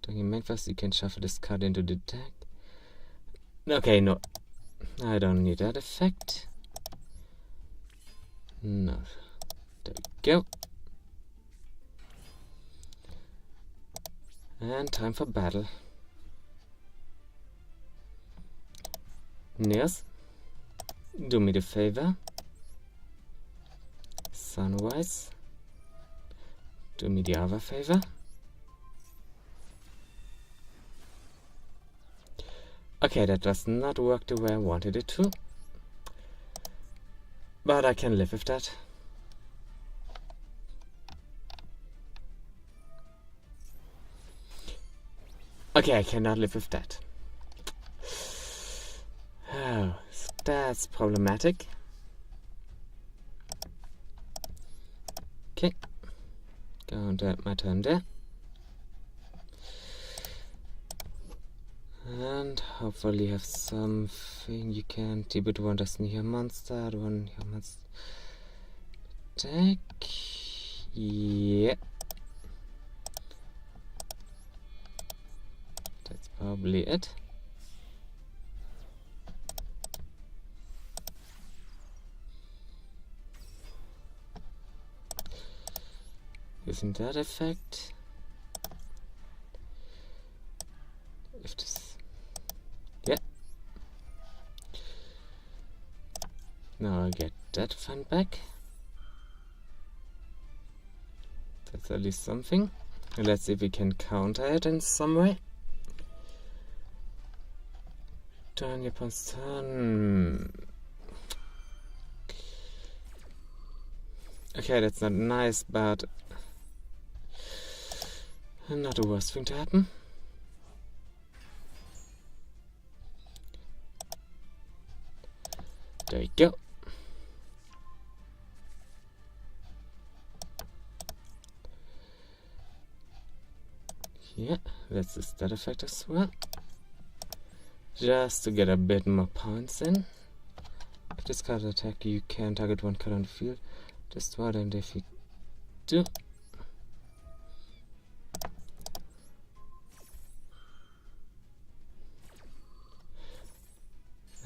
During main phase, you can shuffle this card into the deck. Okay, no. I don't need that effect. No. There we go. And time for battle. Nils, do me the favor. Sunrise, do me the other favor. Okay, that does not work the way I wanted it to. But I can live with that. Okay, I cannot live with that. Oh, that's problematic. Okay, go on to my turn there. And hopefully have something you can debut one doesn't hear monster, one hear monster attack. Yeah. That's probably it. Using that effect. If this, yeah. Now I get that fun back. That's at least something. Let's see if we can counter it in some way. Turn your opponent's turn. Okay, that's not nice, but not the worst thing to happen. There you go. Yeah, that's the stat effect as well. Just to get a bit more points in. If this card attack, you can target one card on the field. Destroy them if you do.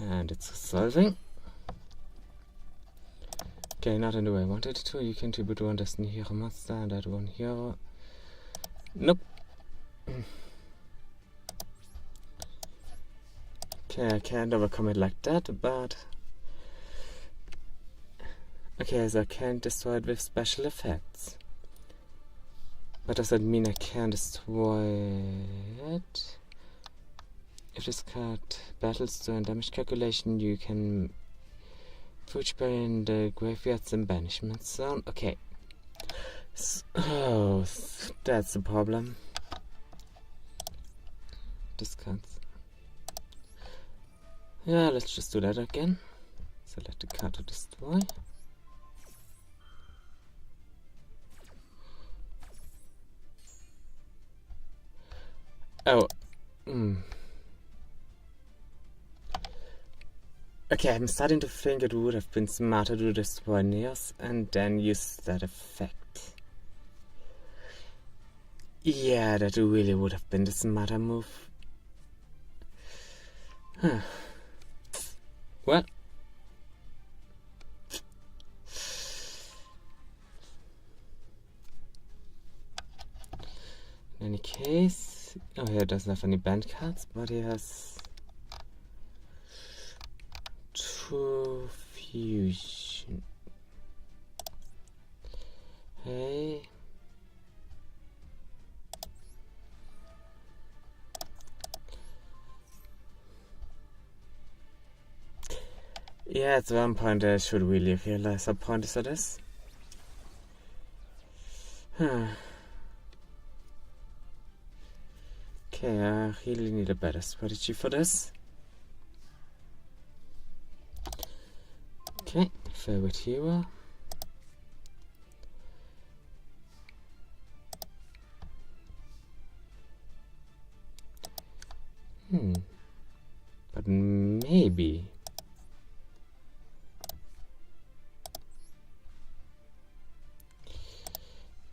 And it's solving. Okay, not in the way I wanted it to. You can tribute one Destiny Hero monster and that one hero. Nope. Okay, I can't overcome it like that, but okay, so I can't destroy it with special effects. But does that mean I can't destroy it? If this card battles during damage calculation, you can put Barrier in the graveyards and banishment zone. Okay. So, that's the problem. Discards. Yeah, let's just do that again. Select the card to destroy. Oh. Okay, I'm starting to think it would have been smarter to destroy Neos and then use that effect. Yeah, that really would have been the smarter move. Well. In any case, oh, he doesn't have any band cards, but he has 2 fusion. Hey. Yeah, at one point I should really realize how pointless it is. Okay, I really need a better strategy for this. Okay, favorite hero. But maybe.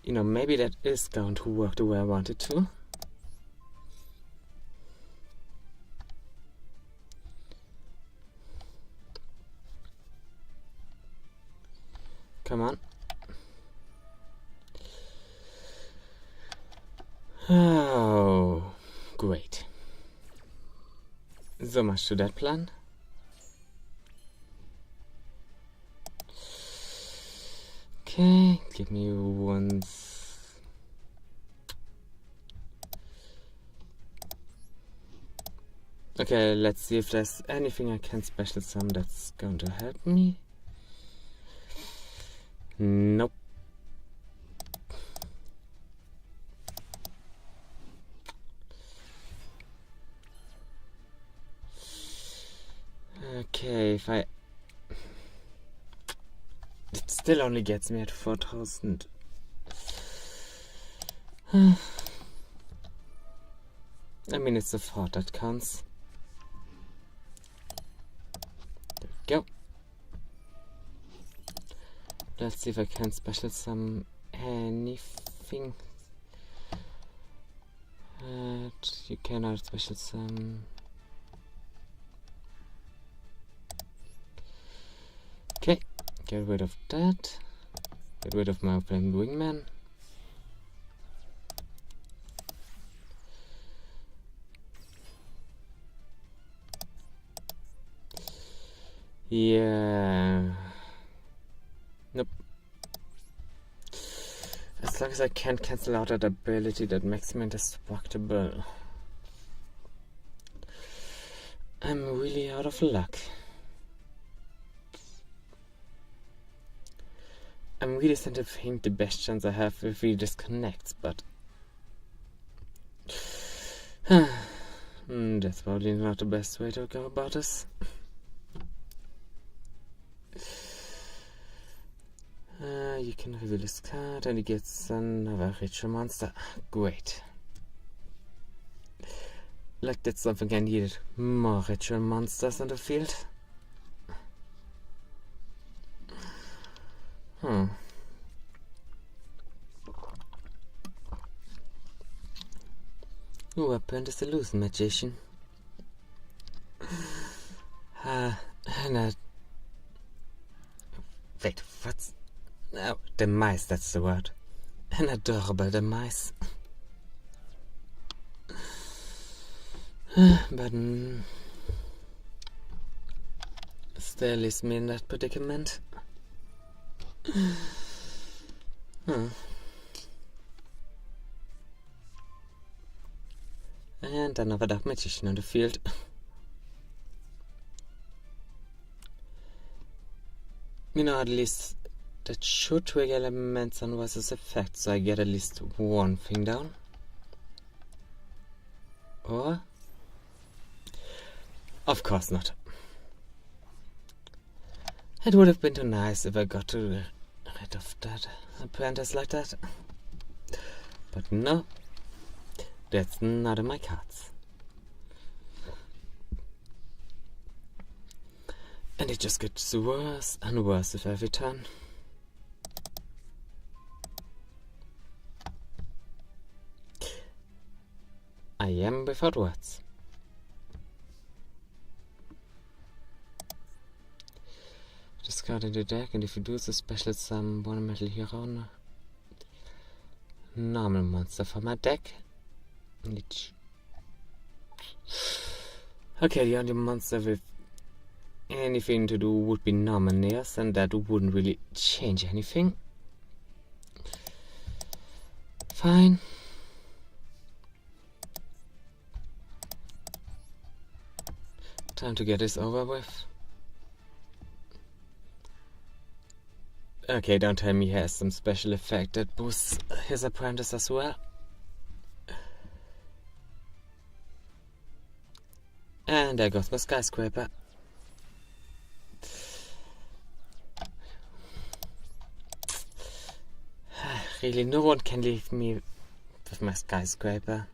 You know, maybe that is going to work the way I want it to. Come on. Oh, great. So much to that plan. Okay, give me once. Okay, let's see if there's anything I can special summon that's going to help me. Nope. Okay, if I... It still only gets me at 4,000. I mean, it's the thought that counts. There we go. Let's see if I can special summon anything. You cannot special summon. Okay, get rid of that. Get rid of my flamed wingman. Yeah. Nope. As long as I can't cancel out that ability that makes me indestructible. I'm really out of luck. I'm really starting to think the best chance I have if he disconnects, but... that's probably not the best way to go about this. You can reveal this card and he gets another ritual monster. Great. Like that's something I needed. More ritual monsters on the field. Who opened this illusion magician? Wait, what's... Oh, demise, that's the word. An adorable demise. But... still leaves me in that predicament. And another dark magician on the field. You know, at least that should trigger elements on versus effect, so I get at least one thing down. Or? Of course not. It would have been too nice if I got rid of that apprentice like that. But no, that's not in my cards. And it just gets worse and worse with every turn. I am without words. card in the deck, and if you do so, special summon one metal hero. Normal monster from my deck. Okay, the only monster with anything to do would be Nomineers, and that wouldn't really change anything. Fine. Time to get this over with. Okay, don't tell me he has some special effect that boosts his apprentice as well. And there goes my skyscraper. Really, no one can leave me with my skyscraper.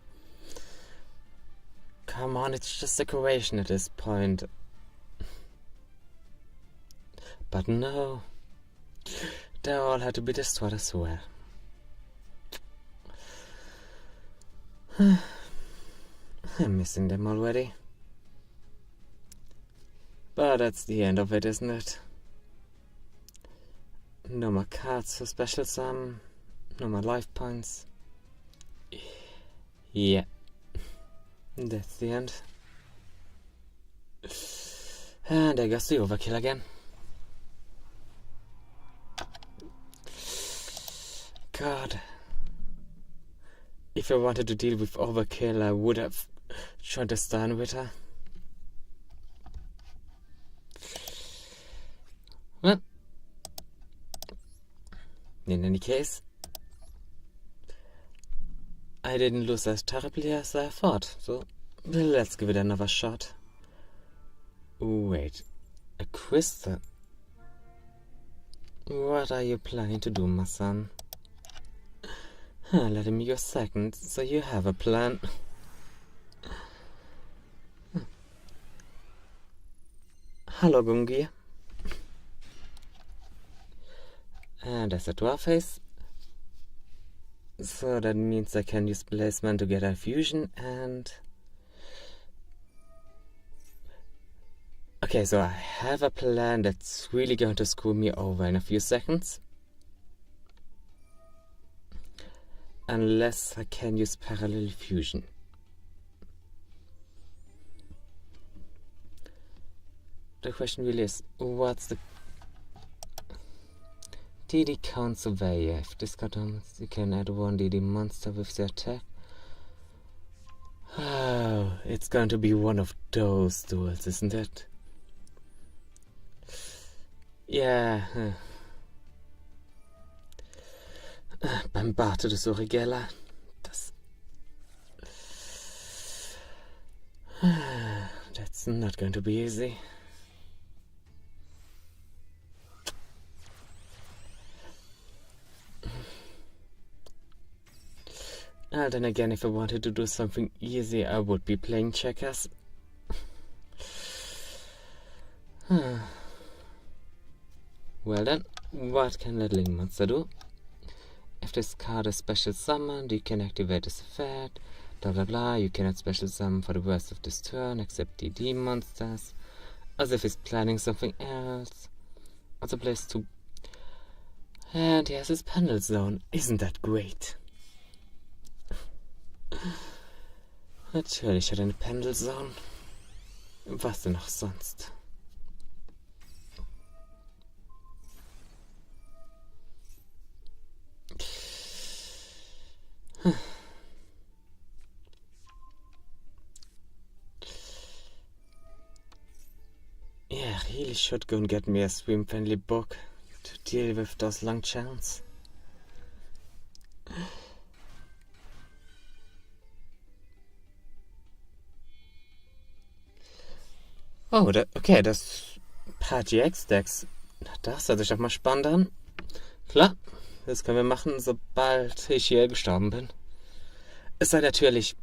Come on, it's just decoration at this point. But no. They all had to be destroyed as well. I'm missing them already. But that's the end of it, isn't it? No more cards for special summon. No more life points. Yeah. That's the end. And there goes the overkill again. God. If I wanted to deal with overkill, I would have tried to stand with her. Well, in any case, I didn't lose as terribly as I thought, so let's give it another shot. Wait, a crystal? What are you planning to do, my son? Let me go second, so you have a plan. Hello, Gungi. And there's a dwarf face. So that means I can use placement to get a fusion and... Okay, so I have a plan that's really going to screw me over in a few seconds. Unless I can use parallel fusion. The question really is, what's the DD count surveyor? If this card comes, you can add one DD monster with the attack. Oh, it's going to be one of those duels, isn't it? Yeah. Beim Barte des Origella. That's not going to be easy. And then again, if I wanted to do something easy, I would be playing checkers. Well then, what can Rattling Monster do? If this card is special summoned, you can activate this effect. Blah blah blah, you cannot special summon for the rest of this turn except DD monsters. As if he's planning something else. Also plays 2. And he has his Pendle Zone. Isn't that great? Natürlich hat er eine Pendle Zone. Was denn noch sonst? Yeah, I really should go and get me a stream-friendly book to deal with those long chants. Oh, okay, das Party X-Decks. Das hört sich doch mal spannend an. Klar, das können wir machen, sobald ich hier gestorben bin. Es sei natürlich...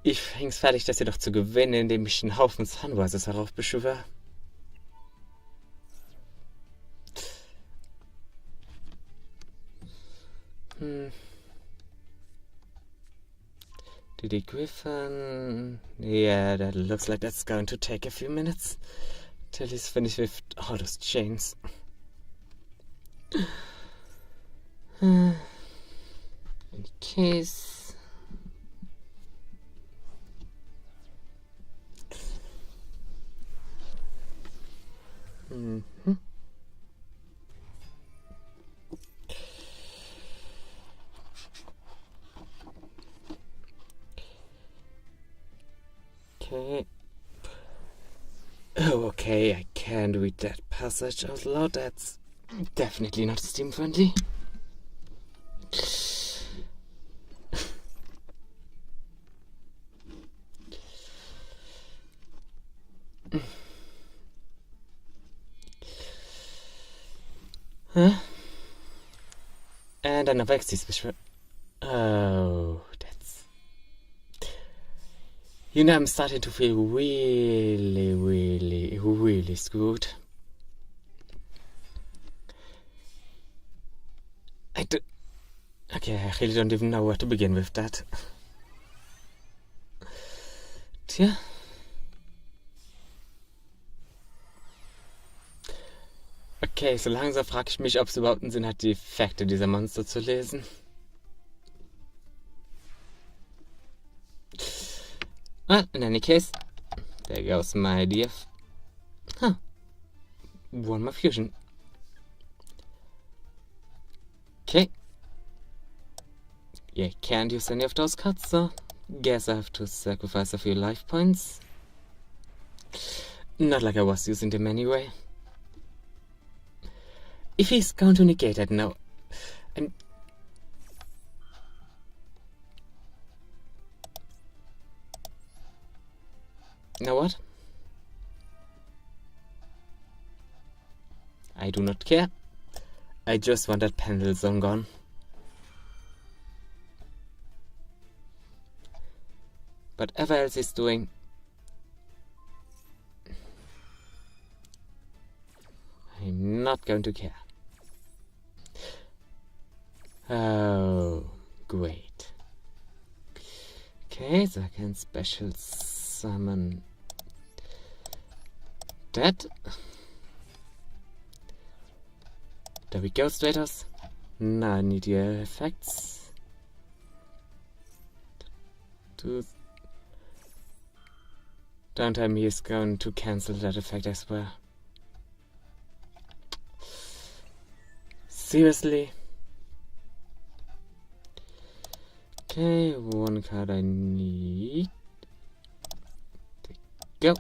Ich bring's fertig, das jedoch zu gewinnen, indem ich einen Haufen Sunrises heraufbeschwöre. DD Griffin... Yeah, that looks like that's going to take a few minutes. till he's finished with all those chains. In case... Okay. Oh, okay, I can't read that passage out loud. That's definitely not Steam friendly. Huh? And another XT special. Oh, that's... You know, I'm starting to feel really screwed. Okay, I really don't even know where to begin with that. Tja. Okay, so langsam frage ich mich, ob es überhaupt einen Sinn hat, die Effekte dieser Monster zu lesen. Well, in any case, there goes my idea. Huh. One more fusion. Okay. Yeah, can't use any of those cards, so guess I have to sacrifice a few life points. Not like I was using them anyway. If he's going to negate it now, and... Now what? I do not care. I just want that pendle zone gone. Whatever else he's doing, I'm not going to care. Oh, great. Okay, so I can special summon that. There we go, Stratos. Now I need your effects. Don't tell me he's going to cancel that effect as well. Seriously? Okay, one card I need. There we go.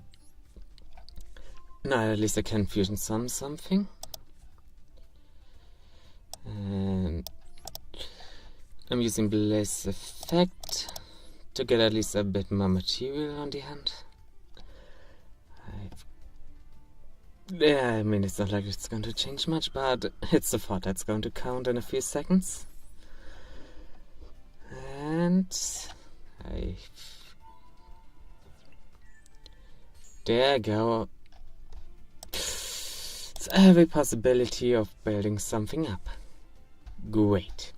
Now at least I can fusion something. And I'm using Blaze effect to get at least a bit more material on the hand. Yeah, I mean, it's not like it's going to change much, but it's the thought that's going to count in a few seconds. And there I go. It's every possibility of building something up. Great.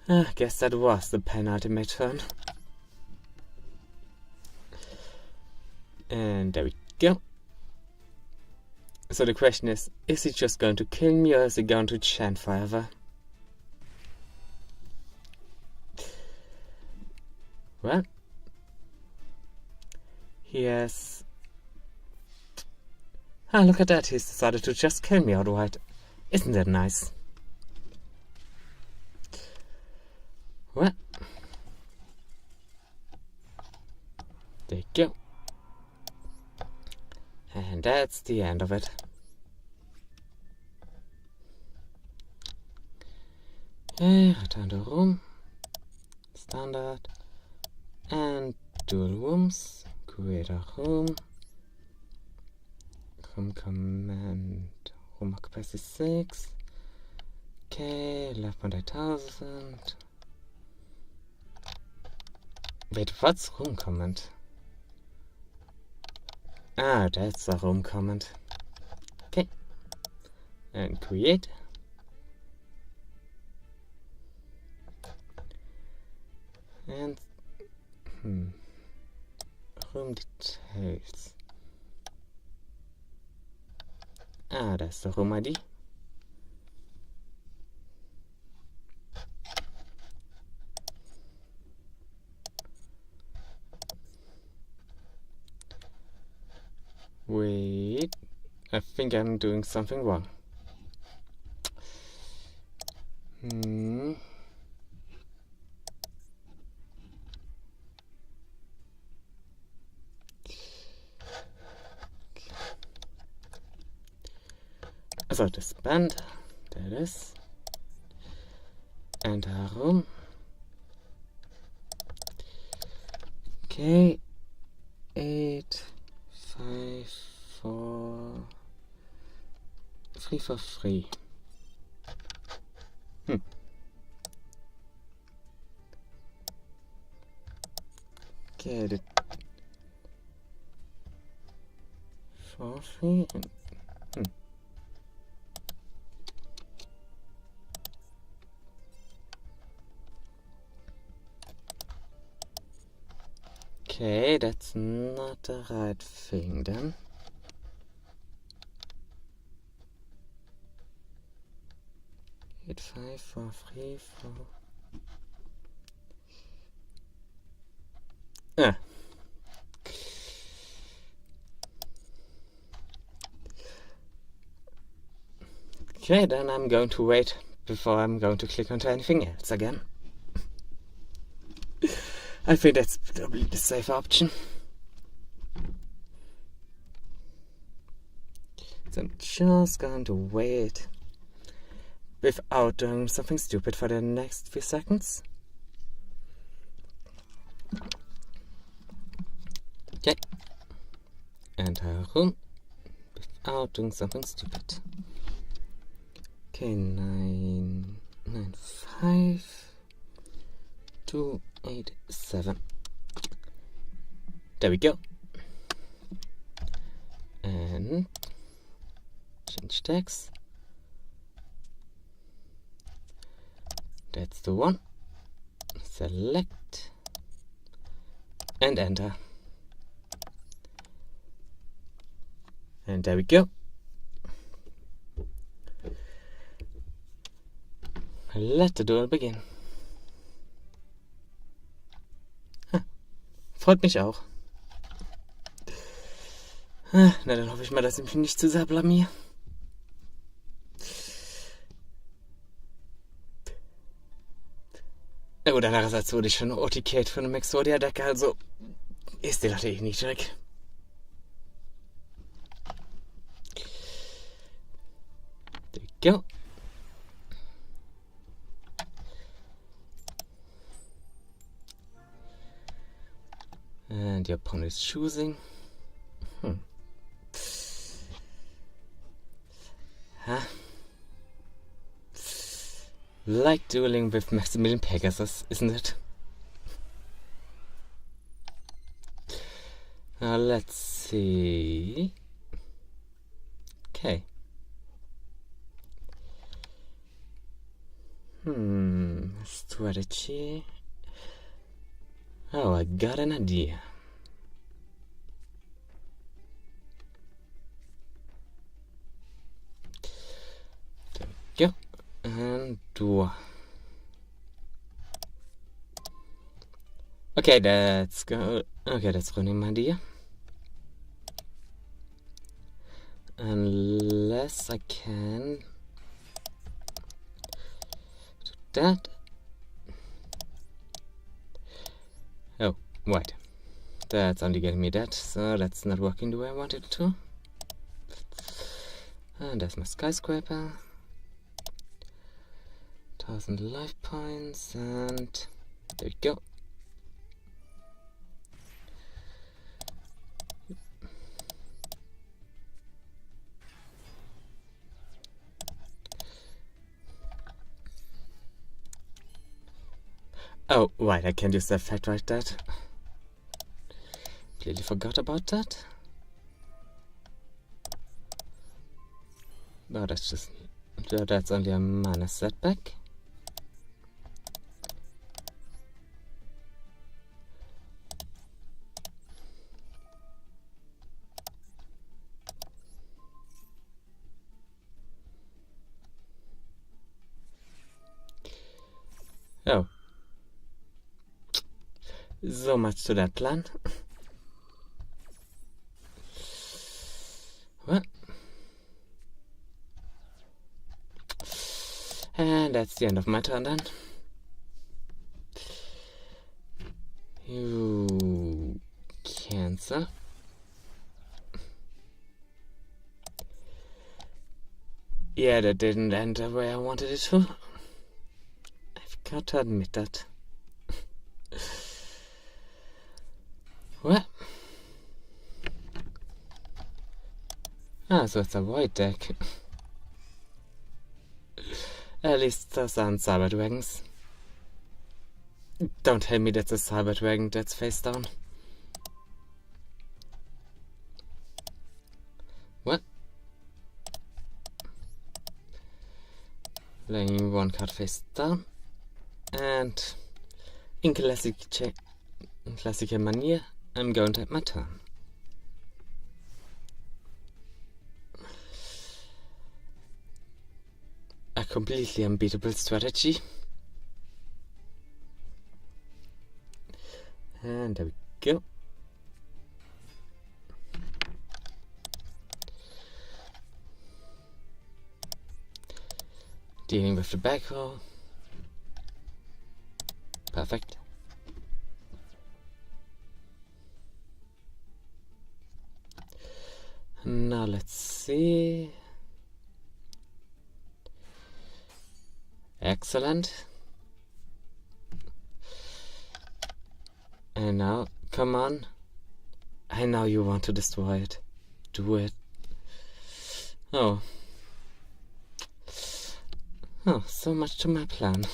I guess that was the penultimate turn. And there we go. So the question is he just going to kill me or is he going to chant forever? Well, he has... Ah, look at that, he's decided to just kill me outright. Isn't that nice? Well, there you go. And that's the end of it. Okay, return to room. Standard. And dual rooms. Create a room. Room command. Room capacity 6. Okay, 11,000. Wait, what's room command? Ah, that's a room command. Okay. And create. And room details. Ah, da ist doch Room ID. Wait, I think I'm doing something wrong. Also das Band, there it is. Enter room. Okay, 8, 5, 4, 3 for free. Get it for free. Okay, that's not the right thing then. Hit 5 for free for... Ah. Okay, then I'm going to wait before I'm going to click onto anything else again. I think that's probably the safe option. So I'm just going to wait without doing something stupid for the next few seconds. Okay. Enter room without doing something stupid. Okay, 995 287. There we go. And change text. That's the one. Select and enter. And there we go. Let the duel begin. Freut mich auch. Na, dann hoffe ich mal, dass ich mich nicht zu sehr blamier. Na gut, andererseits wurde ich schon OTK'd von einem Exodia-Deck, also ist die Latte eh niedrig. There we go. And the opponent is choosing. Huh? Like dueling with Maximilian Pegasus, isn't it? Now let's see. Okay. Strategy. Oh, I got an idea. There we go. And Duel. Okay, let's go. Okay, that's running my idea. Unless I can do that. Oh, wait. That's only getting me that, so that's not working the way I wanted it to. And there's my skyscraper. 1000 life points, and there we go. Oh, right, I can't use the effect like that. Clearly forgot about that. No, that's only a minor setback. Oh. So much to that plan. Well. And that's the end of my turn then. You cancel. Yeah, that didn't end the way I wanted it to. I've got to admit that. Well. So it's a white deck. At least those aren't Cyber Dragons. Don't tell me that's a Cyber Dragon that's face down. What? Laying one card face down. And in classical manner, I'm going to have my turn. A completely unbeatable strategy. And there we go. Dealing with the back row. Perfect. Now let's see. Excellent. And now, come on. I know you want to destroy it. Do it. Oh. Oh, so much to my plan.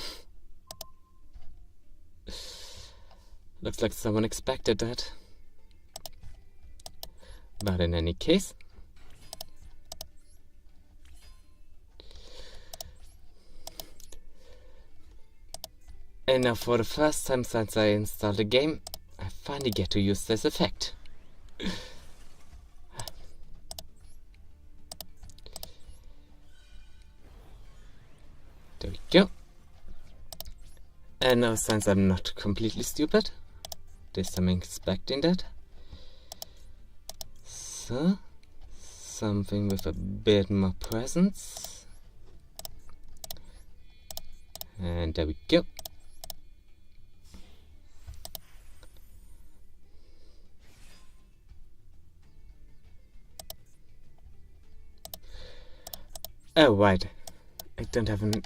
Looks like someone expected that. But in any case, and now for the first time since I installed the game, I finally get to use this effect. There we go. And now since I'm not completely stupid, this time I'm expecting that. So, something with a bit more presence. And there we go. Oh, right. I don't have an...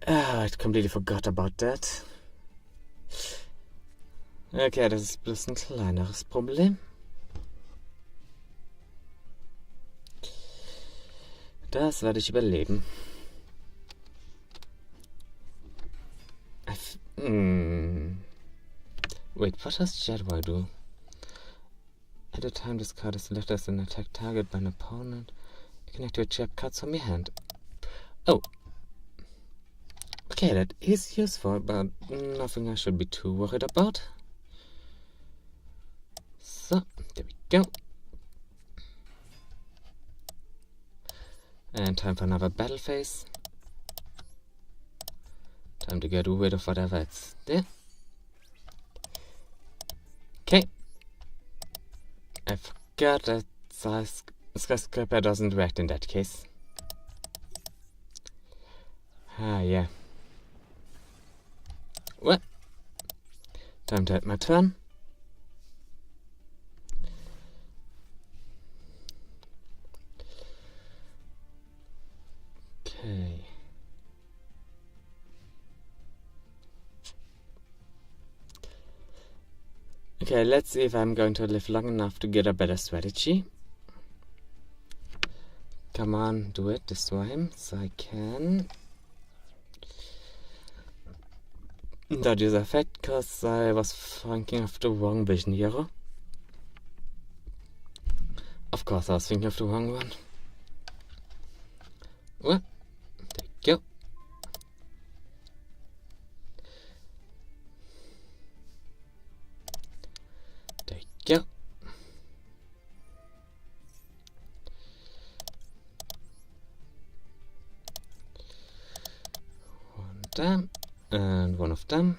I completely forgot about that. Okay, das ist bloß ein kleineres Problem. Das werde ich überleben. Wait, what does Jaguar do? At a time this card is selected as an attack target by an opponent, you can activate trap cards from your hand. Oh. Okay, that is useful, but nothing I should be too worried about. So, there we go. And time for another battle phase. Time to get rid of whatever it's there. Okay. I forgot that Skyscraper doesn't react in that case. Ah, yeah. Well, time to have my turn. Okay. Okay, let's see if I'm going to live long enough to get a better strategy. Come on, do it, destroy him, so I can. That is effect, because I was thinking of the wrong vision hero. Of course I was thinking of the wrong one. Well, there you go. There you go. One down. And one of them.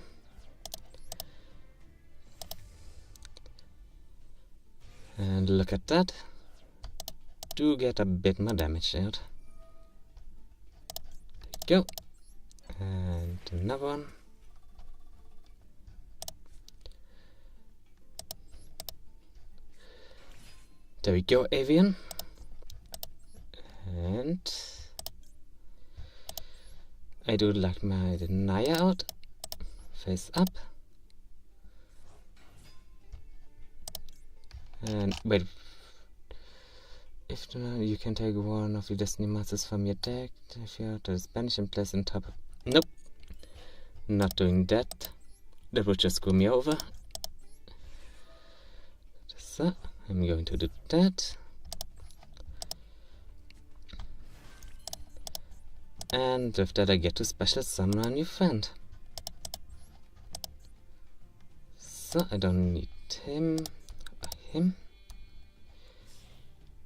And look at that. Do get a bit more damage out. There we go. And another one. There we go, Avian. And I do like my Naya out. Face up. And wait. If you can take one of your Destiny Monsters from your deck. If you have to banish and place on top of. Nope. Not doing that. That would just screw me over. So I'm going to do that. And with that I get to special summon a new friend. So I don't need him or him.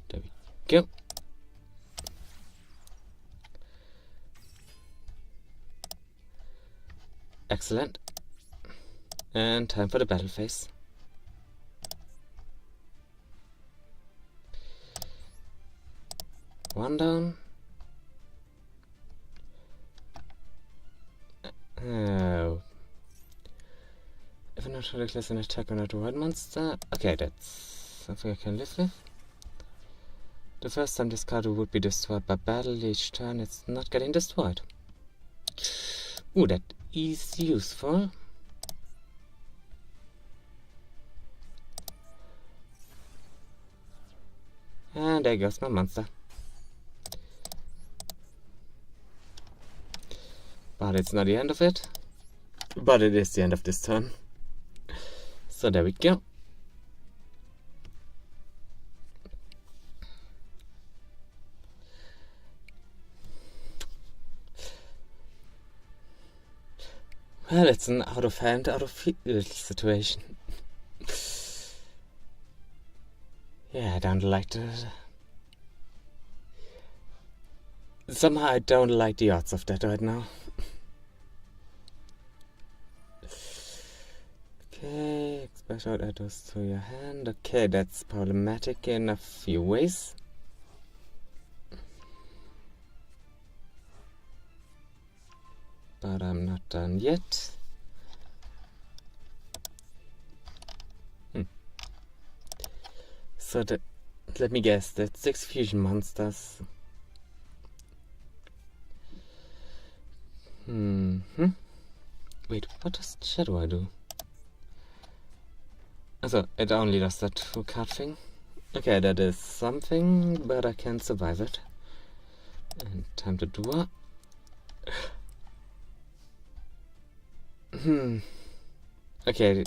There we go. Excellent. And time for the battle phase. One down. Oh. If I'm not sure to class an attack on a droid monster. Okay, that's something I can live with. The first time this card would be destroyed by battle each turn, it's not getting destroyed. Ooh, that is useful. And there goes my monster. But it's not the end of it. But it is the end of this turn. So there we go. Well, it's an out of hand, out of field situation. Yeah, I don't like the... Somehow I don't like the odds of that right now. Okay, special add-ons to your hand. Okay, that's problematic in a few ways. But I'm not done yet. So let me guess, that's 6 fusion monsters. Wait, what does Shadow do? Also, it only does that full card thing. Okay, that is something, but I can survive it. And time to Duel. Okay.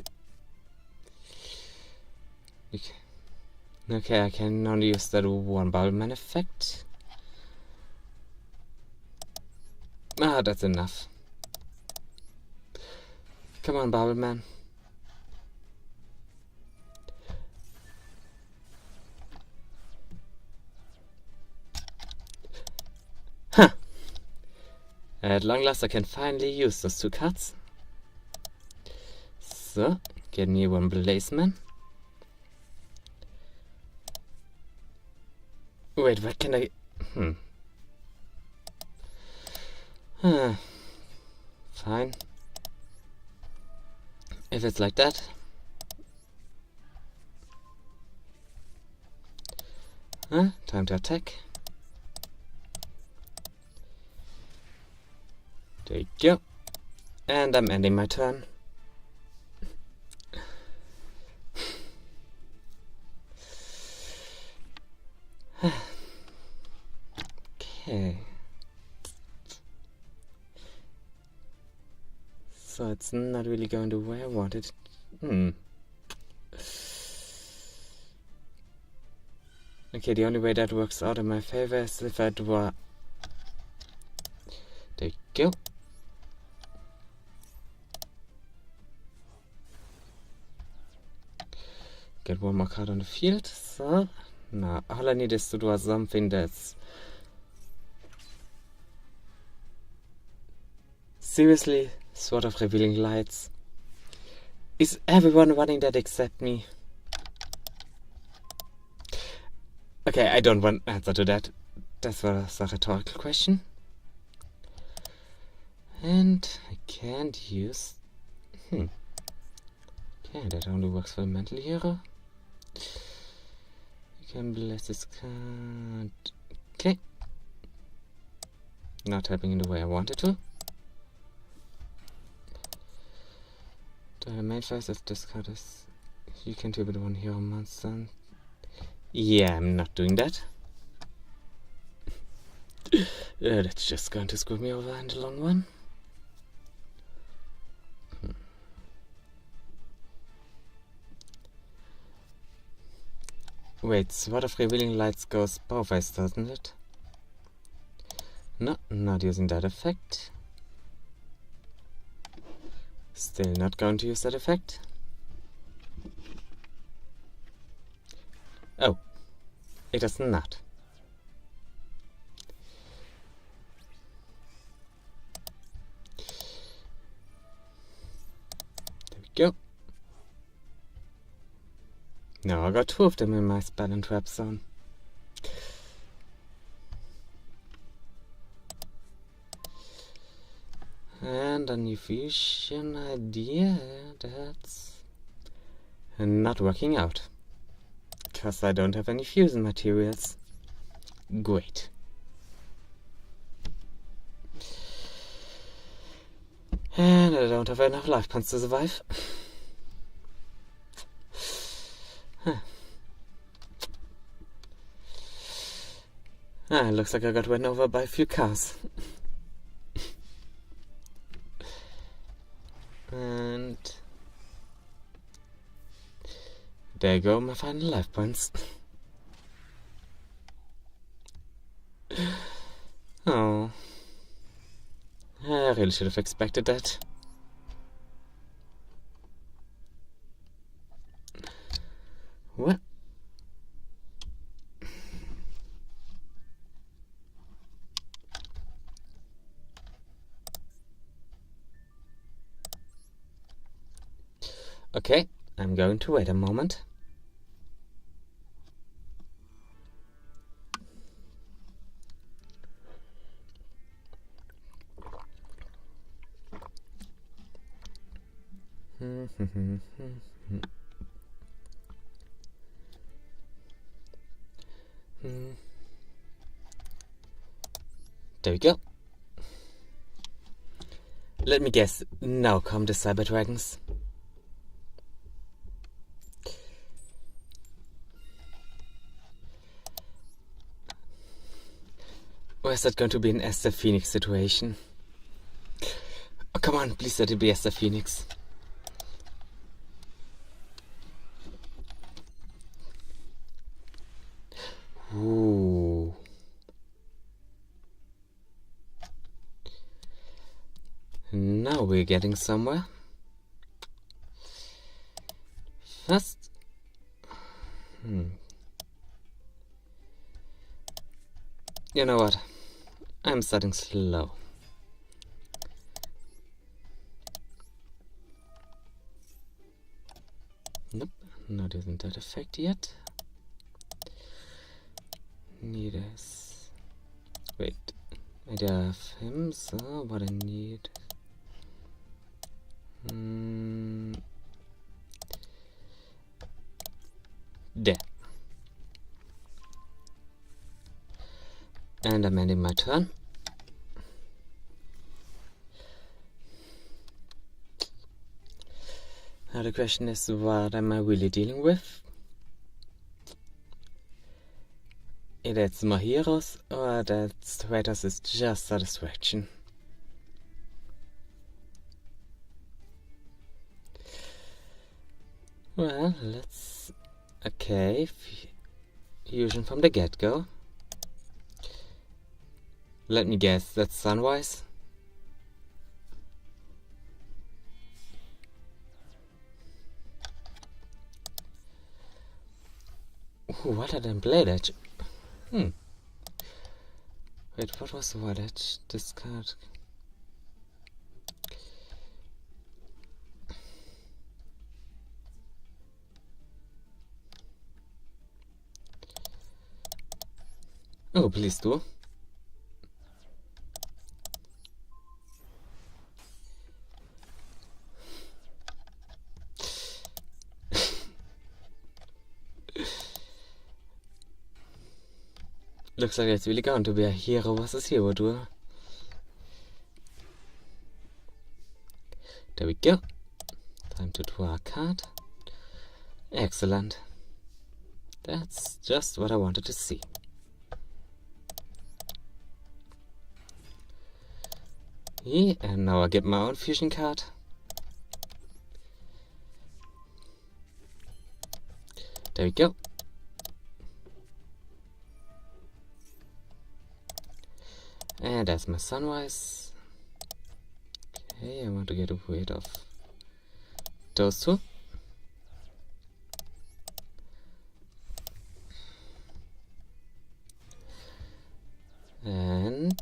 Okay, I can only use that one Bubbleman effect. Ah, that's enough. Come on, Bubbleman. Huh. At long last I can finally use those 2 cards. So, get me one Blazeman. Wait, what can I... Fine. If it's like that. Time to attack. There you go. And I'm ending my turn. Okay. So it's not really going the way I wanted. Okay, the only way that works out in my favor is if I do a... There you go. Get one more card on the field. So, now all I need is to do something that's seriously Sword of Revealing Lights. Is everyone running that except me? Okay, I don't want an answer to that. That was a rhetorical question. And I can't use... Okay, that only works for a mental hero. You can bless this card. Okay. Not helping in the way I wanted to. The main phase of this card is you can do with one hero monster. Yeah, I'm not doing that. That's just going to screw me over in the long run. Wait, Sword of Revealing Lights goes both ways, doesn't it? No, not using that effect. Still not going to use that effect. Oh, it does not. There we go. Now I got two of them in my spell and trap zone. And a new fusion idea that's not working out. Because I don't have any fusion materials. Great. And I don't have enough life points to survive. Looks like I got run over by a few cars. And there go my final life points. Oh, I really should have expected that. What? Okay, I'm going to wait a moment. There we go. Let me guess, now come the Cyber Dragons. Or is that going to be an Esther Phoenix situation? Oh, come on, please let it be Esther Phoenix. Ooh. Now we're getting somewhere. First... You know what? I'm starting slow. Nope, not using that effect yet. Need is... Wait, I have him, so what I need... There. And I'm ending my turn. Now the question is, what am I really dealing with? It adds more heroes, or that Stratos is just a distraction. Well, let's... Okay, fusion from the get-go. Let me guess, that's Sunrise? Ooh, what did I play that? Wait, what was the Wild Edge? Discard. Oh, please do. Looks like it's really going to be a hero versus hero duel. There we go. Time to draw a card. Excellent. That's just what I wanted to see. Yeah, and now I get my own fusion card. There we go. And that's my sunrise. Okay, I want to get rid of those two. And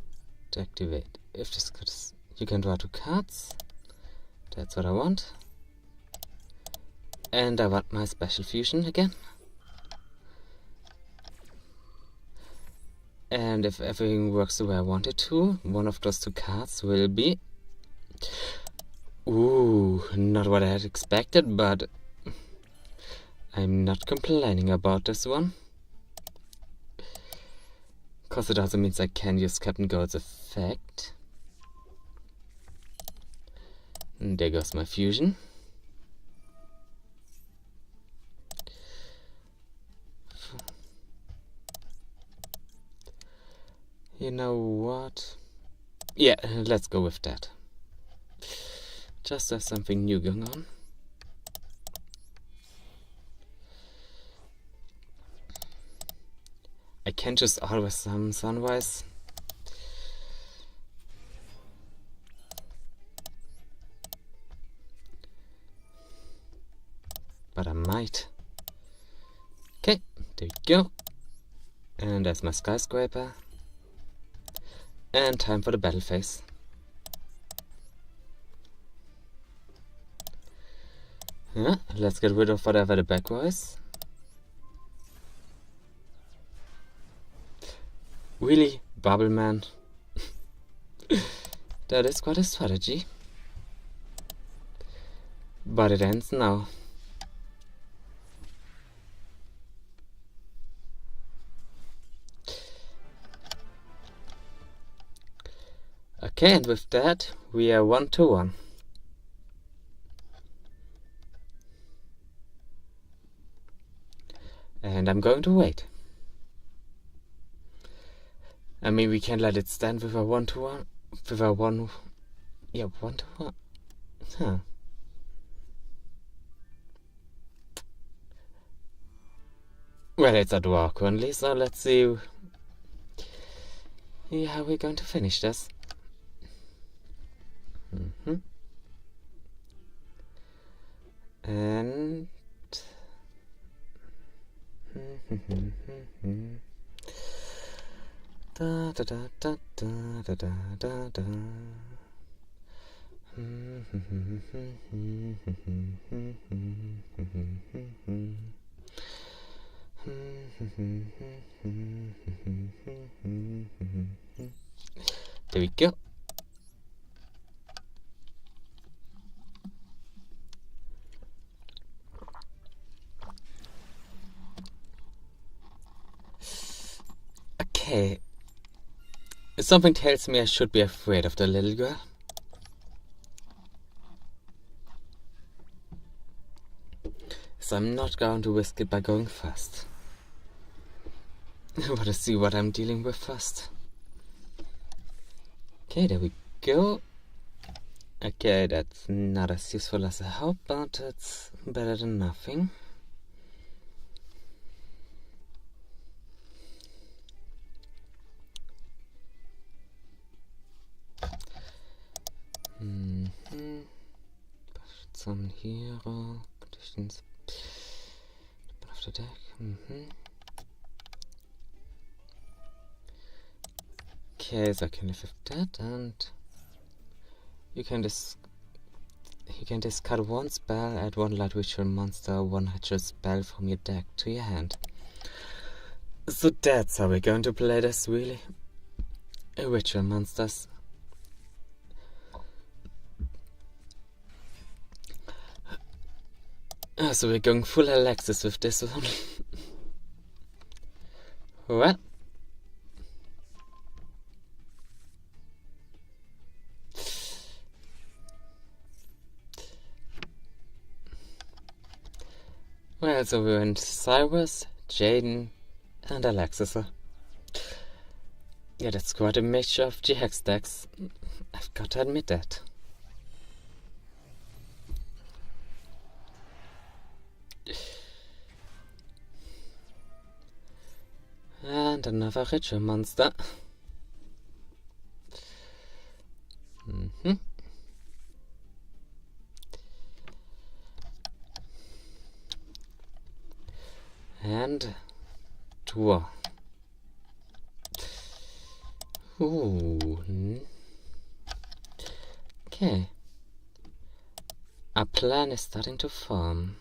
activate. If this goes, you can draw 2 cards. That's what I want. And I want my special fusion again. And if everything works the way I want it to, one of those 2 cards will be... Ooh, not what I had expected, but I'm not complaining about this one. Because it also means I can use Captain Gold's effect. And there goes my fusion. You know what? Yeah, let's go with that. Just there's something new going on. I can't just always summon sunrise. But I might. Okay, there we go. And there's my skyscraper. And time for the battle phase. Yeah, let's get rid of whatever the back row is. Really, Bubble Man? That is quite a strategy. But it ends now. Okay, and with that, we are 1-1. And I'm going to wait. I mean, we can let it stand with a 1-1. With a 1... Yeah, 1-1. Huh. Well, it's a draw currently, so let's see how we're going to finish this. And... da da da da da da da da. There we go. Okay. Something tells me I should be afraid of the little girl. So I'm not going to risk it by going fast. I want to see what I'm dealing with first. Okay, there we go. Okay, that's not as useful as I hoped, but it's better than nothing. Some hero conditions of the deck. Okay, so I can live with that, and you can discard 1 spell, add 1 light ritual monster, 1 natural spell from your deck to your hand. So that's how we're going to play this, really? Ritual monsters. So we're going full Alexis with this one. Well. Well, so we went Cyrus, Jaden, and Alexis. Yeah, that's quite a mixture of GX decks. I've got to admit that. And another ritual monster. And Duel. Ooh. Okay. Our plan is starting to form.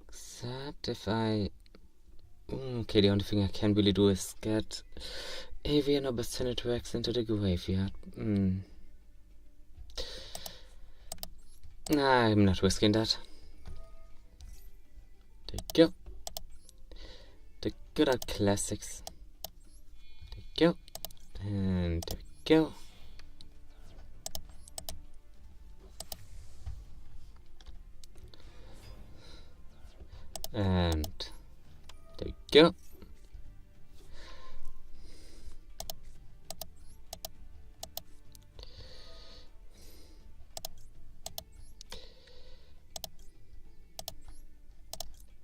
Except if I... Okay, the only thing I can really do is get Avian or Bastinatrex into the graveyard. I'm not risking that. There you go. The good old classics. There you go. And there we go. And there we go.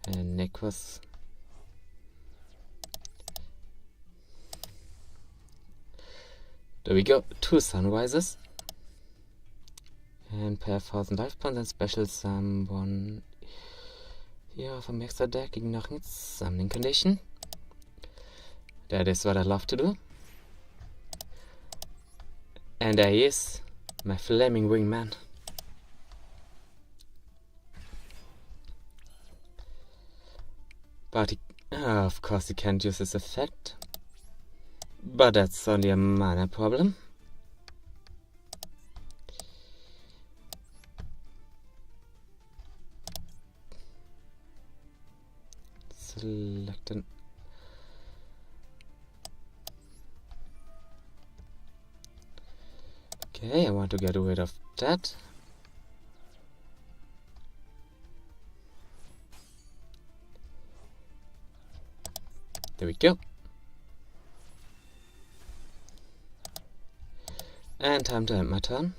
And Nick was... There we go, 2 sunrises. And per 1000 life points and special someone here from extra deck, ignoring its summoning condition. That is what I love to do. And there he is, my flaming wingman. But he, of course he can't use his effect. But that's only a minor problem. Select an... Okay, I want to get rid of that. There we go. And time to end my turn.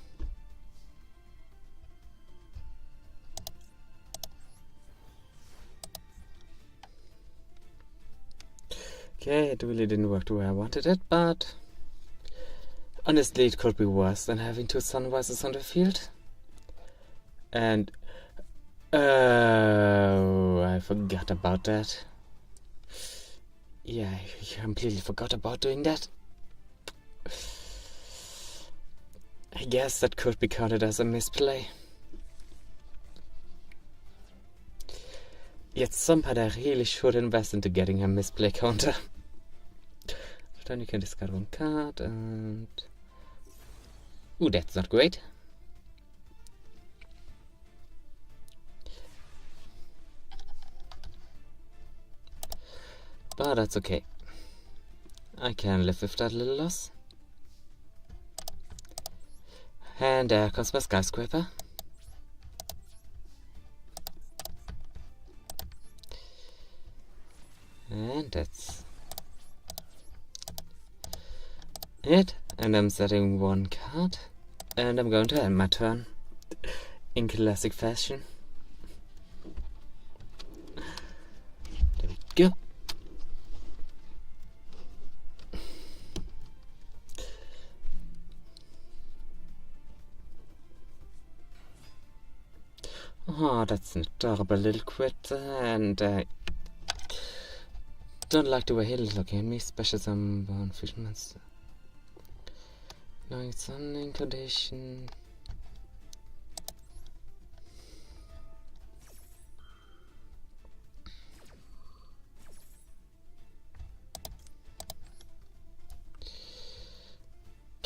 Okay, it really didn't work the way I wanted it, but honestly it could be worse than having 2 sunrises on the field. And oh, I forgot about that. Yeah, I completely forgot about doing that. I guess that could be counted as a misplay. Yet somehow I really should invest into getting a misplay counter. So then you can discard 1 card and... Ooh, that's not great. But that's okay. I can live with that little loss. And there comes my skyscraper. And that's it. And I'm setting 1 card. And I'm going to end my turn in classic fashion. There we go. Oh, that's an adorable little crit, and I don't like the way he's looking at me, especially some fisherman's. No, it's an inclination.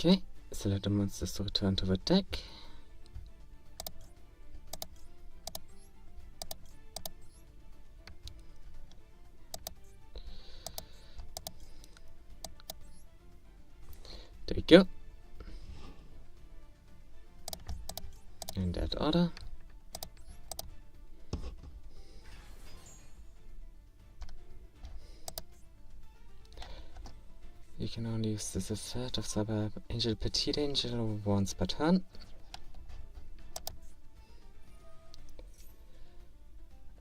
Okay, so let the monsters return to the deck. There we go. In that order. You can only use this effect of Cyber Angel Petite Angel once per turn.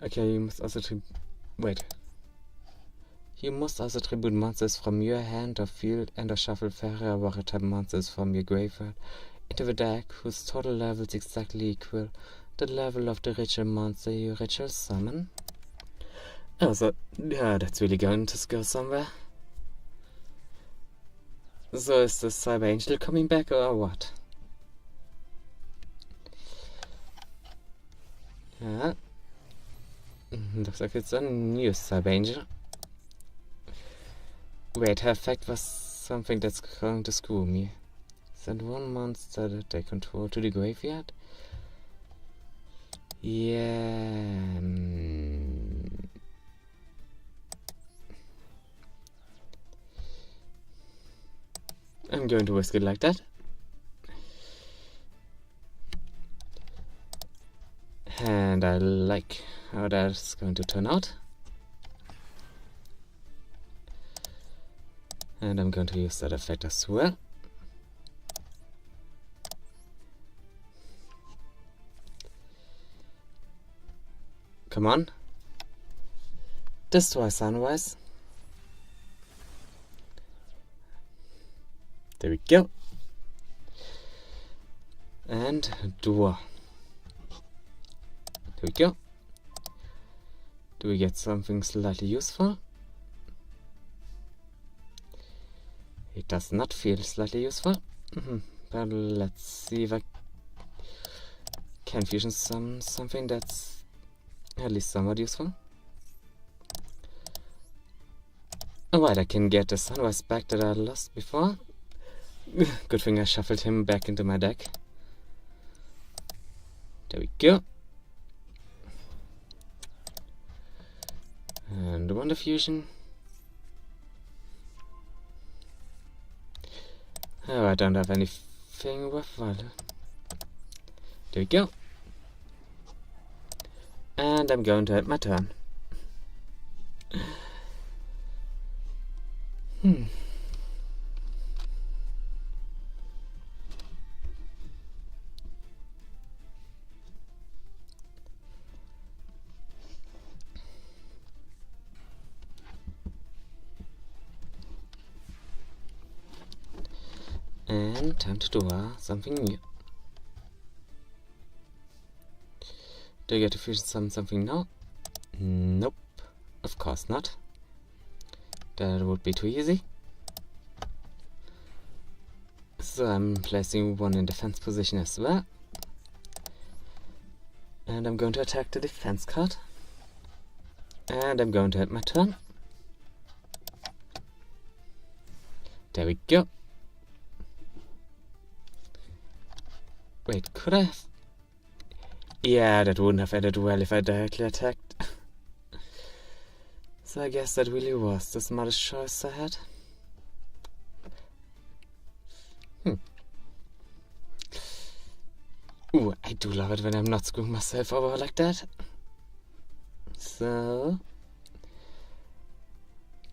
Okay, you must also wait. You must also tribute monsters from your hand or field and or shuffle fairy warrior type monsters from your graveyard into the deck whose total level is exactly equal to the level of the ritual monster you ritual summon. Oh, so yeah, that's really going to go somewhere. So is the Cyber Angel coming back or what? Yeah. Looks like it's a new Cyber Angel. Wait, her effect was something that's going to screw me. Send one monster that they control to the graveyard? Yeah. I'm going to risk it like that. And I like how that's going to turn out. And I'm going to use that effect as well. Come on. Destroy Sunrise. There we go. And Duel. There we go. Do we get something slightly useful? It does not feel slightly useful. But let's see if I can fusion something that's at least somewhat useful. Alright, I can get the Sunrise back that I lost before. Good thing I shuffled him back into my deck. There we go. And Wonder Fusion. Oh, I don't have anything worthwhile. There we go. And I'm going to end my turn. And time to draw something new. Do I get to fusion something now? Nope, of course not. That would be too easy. So I'm placing one in defense position as well. And I'm going to attack the defense card. And I'm going to end my turn. There we go. Wait, could I have... Yeah, that wouldn't have ended well if I directly attacked. So I guess that really was the smartest choice I had. Ooh, I do love it when I'm not screwing myself over like that. So...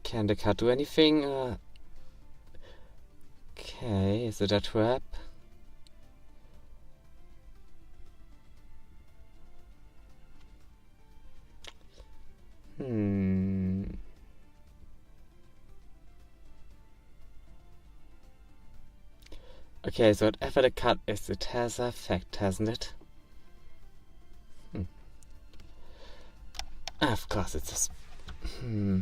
Can the card do anything? Okay, is it a trap? Okay, so whatever the card is, it has an effect, hasn't it? Of course it's a...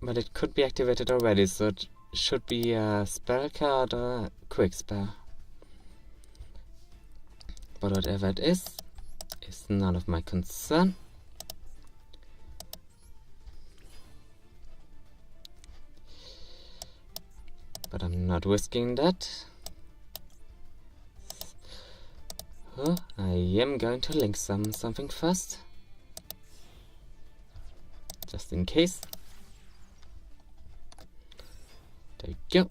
But it could be activated already, so it should be a spell card or a quick spell. But whatever it is none of my concern. But I'm not risking that. Oh, I am going to link something first. Just in case. There we go.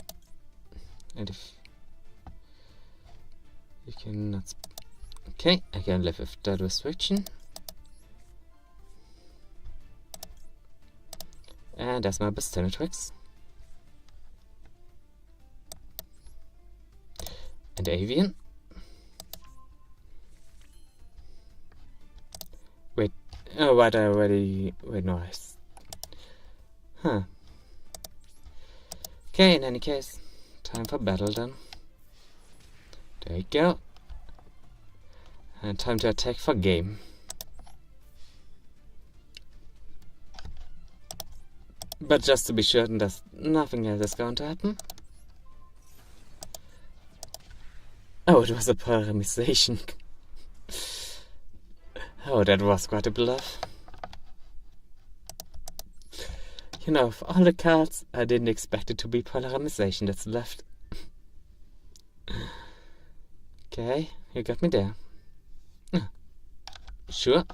And if you cannot... Okay, I can live with that restriction. And that's my Tricks. And Avian. Wait, oh, what I already... Wait, no, Huh. Okay, in any case, time for battle then. There you go. And time to attack for game. But just to be certain that nothing else is going to happen. Oh, it was a polarization. Oh, that was quite a bluff. You know, of all the cards, I didn't expect it to be polarization that's left. Okay, you got me there. Sure.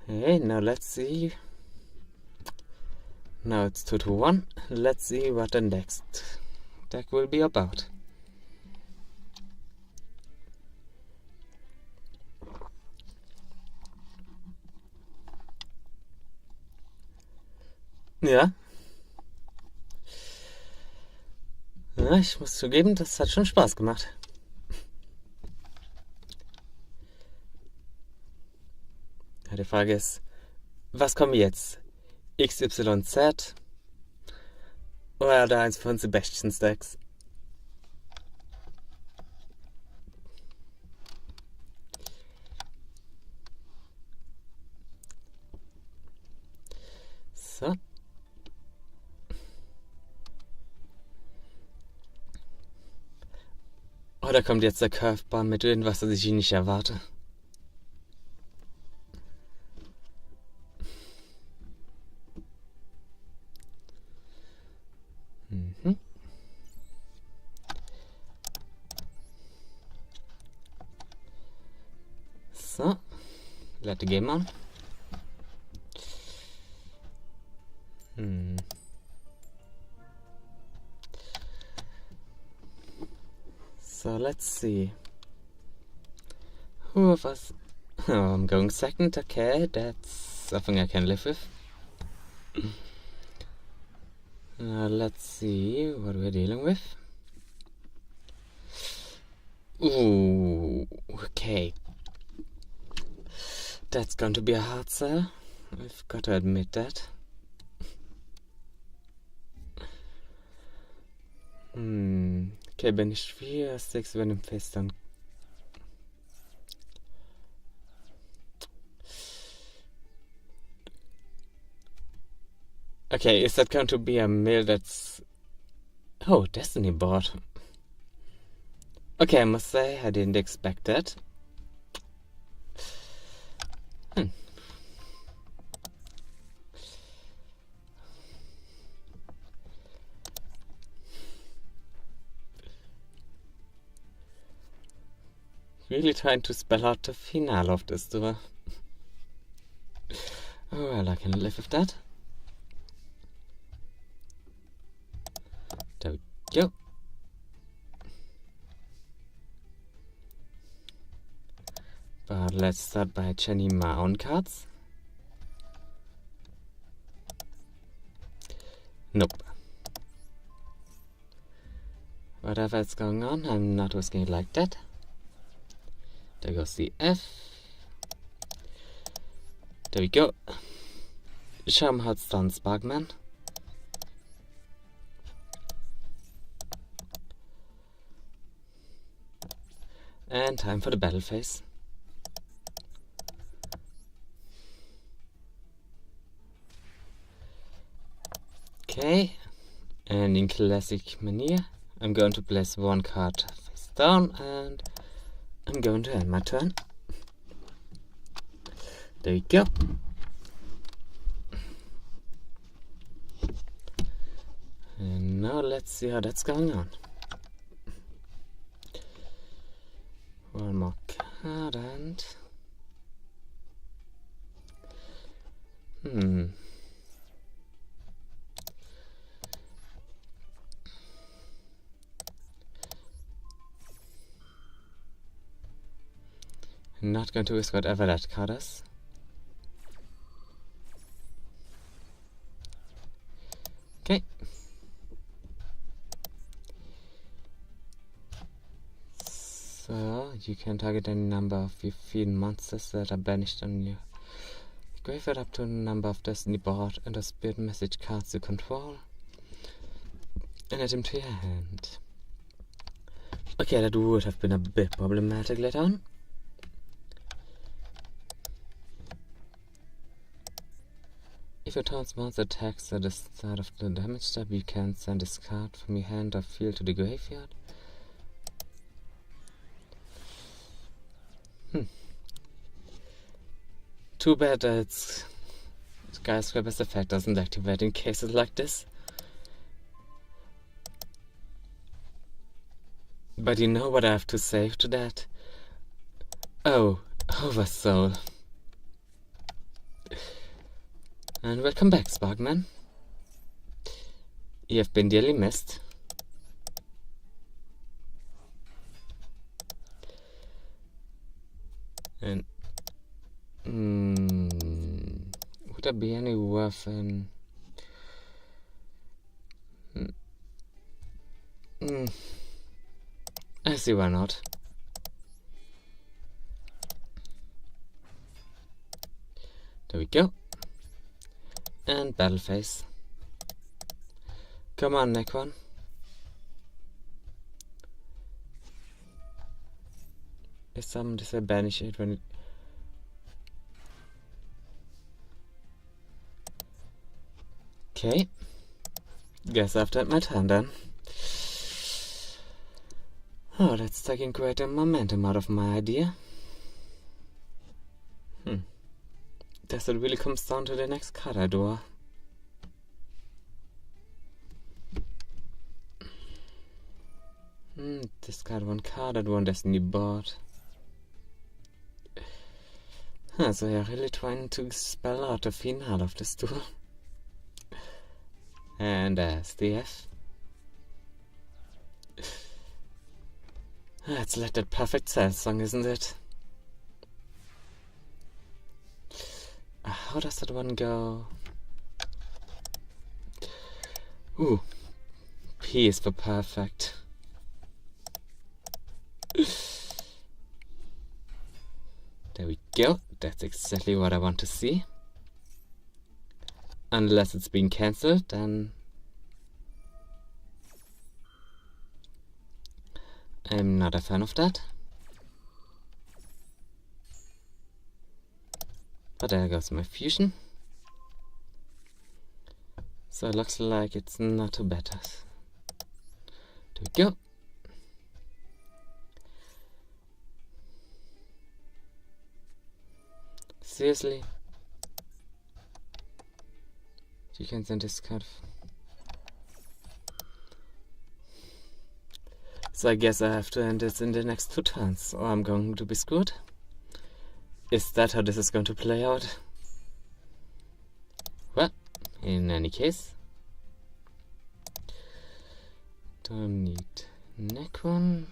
Hey, now let's see. Now it's 2-1. Let's see what the next deck will be about. Ja. Ja, ich muss zugeben, das hat schon Spaß gemacht. Ja, die Frage ist, was kommen jetzt? XYZ oder eins von Sebastians Decks? So. Oder kommt jetzt der Curveball mit irgendwas, das ich nicht erwarte? So, let the game on. So let's see. Who of us? Oh, I'm going second. Okay, that's something I can live with. Let's see what we're dealing with. Ooh, okay. That's going to be a hard sell. I've got to admit that. Okay, bin ich 4, 6 über dem Fest dann. Okay, is that going to be a mill that's... Oh, Destiny board. Okay, I must say, I didn't expect that. Really trying to spell out the finale of this duel. Oh, well, I can live with that. There we go. But let's start by checking my own cards. Nope. Whatever is going on, I'm not risking it like that. There goes the F. There we go. Show 'em how it's done, Sparkman. And time for the battle phase. Okay, and in classic manner, I'm going to place one card face down and I'm going to end my turn. There you go. And now let's see how that's going on. One more card and... I'm not going to risk whatever that card is. Okay. So, you can target any number of your field monsters that are banished on your graveyard up to a number of Destiny board and or spirit message cards you control and add them to your hand. Okay, that would have been a bit problematic later on. If your turn monster attacks at the start of the damage step, you can send this card from your hand or field to the graveyard. Too bad that Skyscraper's effect doesn't activate in cases like this. But you know what I have to say to that? Oh, Oversoul. And welcome back, Sparkman. You have been dearly missed. And would there be any worth in... I see why not. There we go. And battle phase. Come on, Necron. If someone to say banish it when it... Okay. Guess I've done my turn then. Oh, that's taking quite a momentum out of my idea. Guess it really comes down to the next card I draw. Discard one card at one Destiny board. So you're really trying to spell out the finale of this duel. And SDF. It's like that perfect sad song, isn't it? How does that one go? Ooh. P is for perfect. There we go. That's exactly what I want to see. Unless it's been cancelled, then I'm not a fan of that. But there goes my fusion. So it looks like it's not too bad. There we go. Seriously? You can send this card. So I guess I have to end this in the next 2 turns, or I'm going to be screwed. Is that how this is going to play out? Well, in any case, don't need Necron.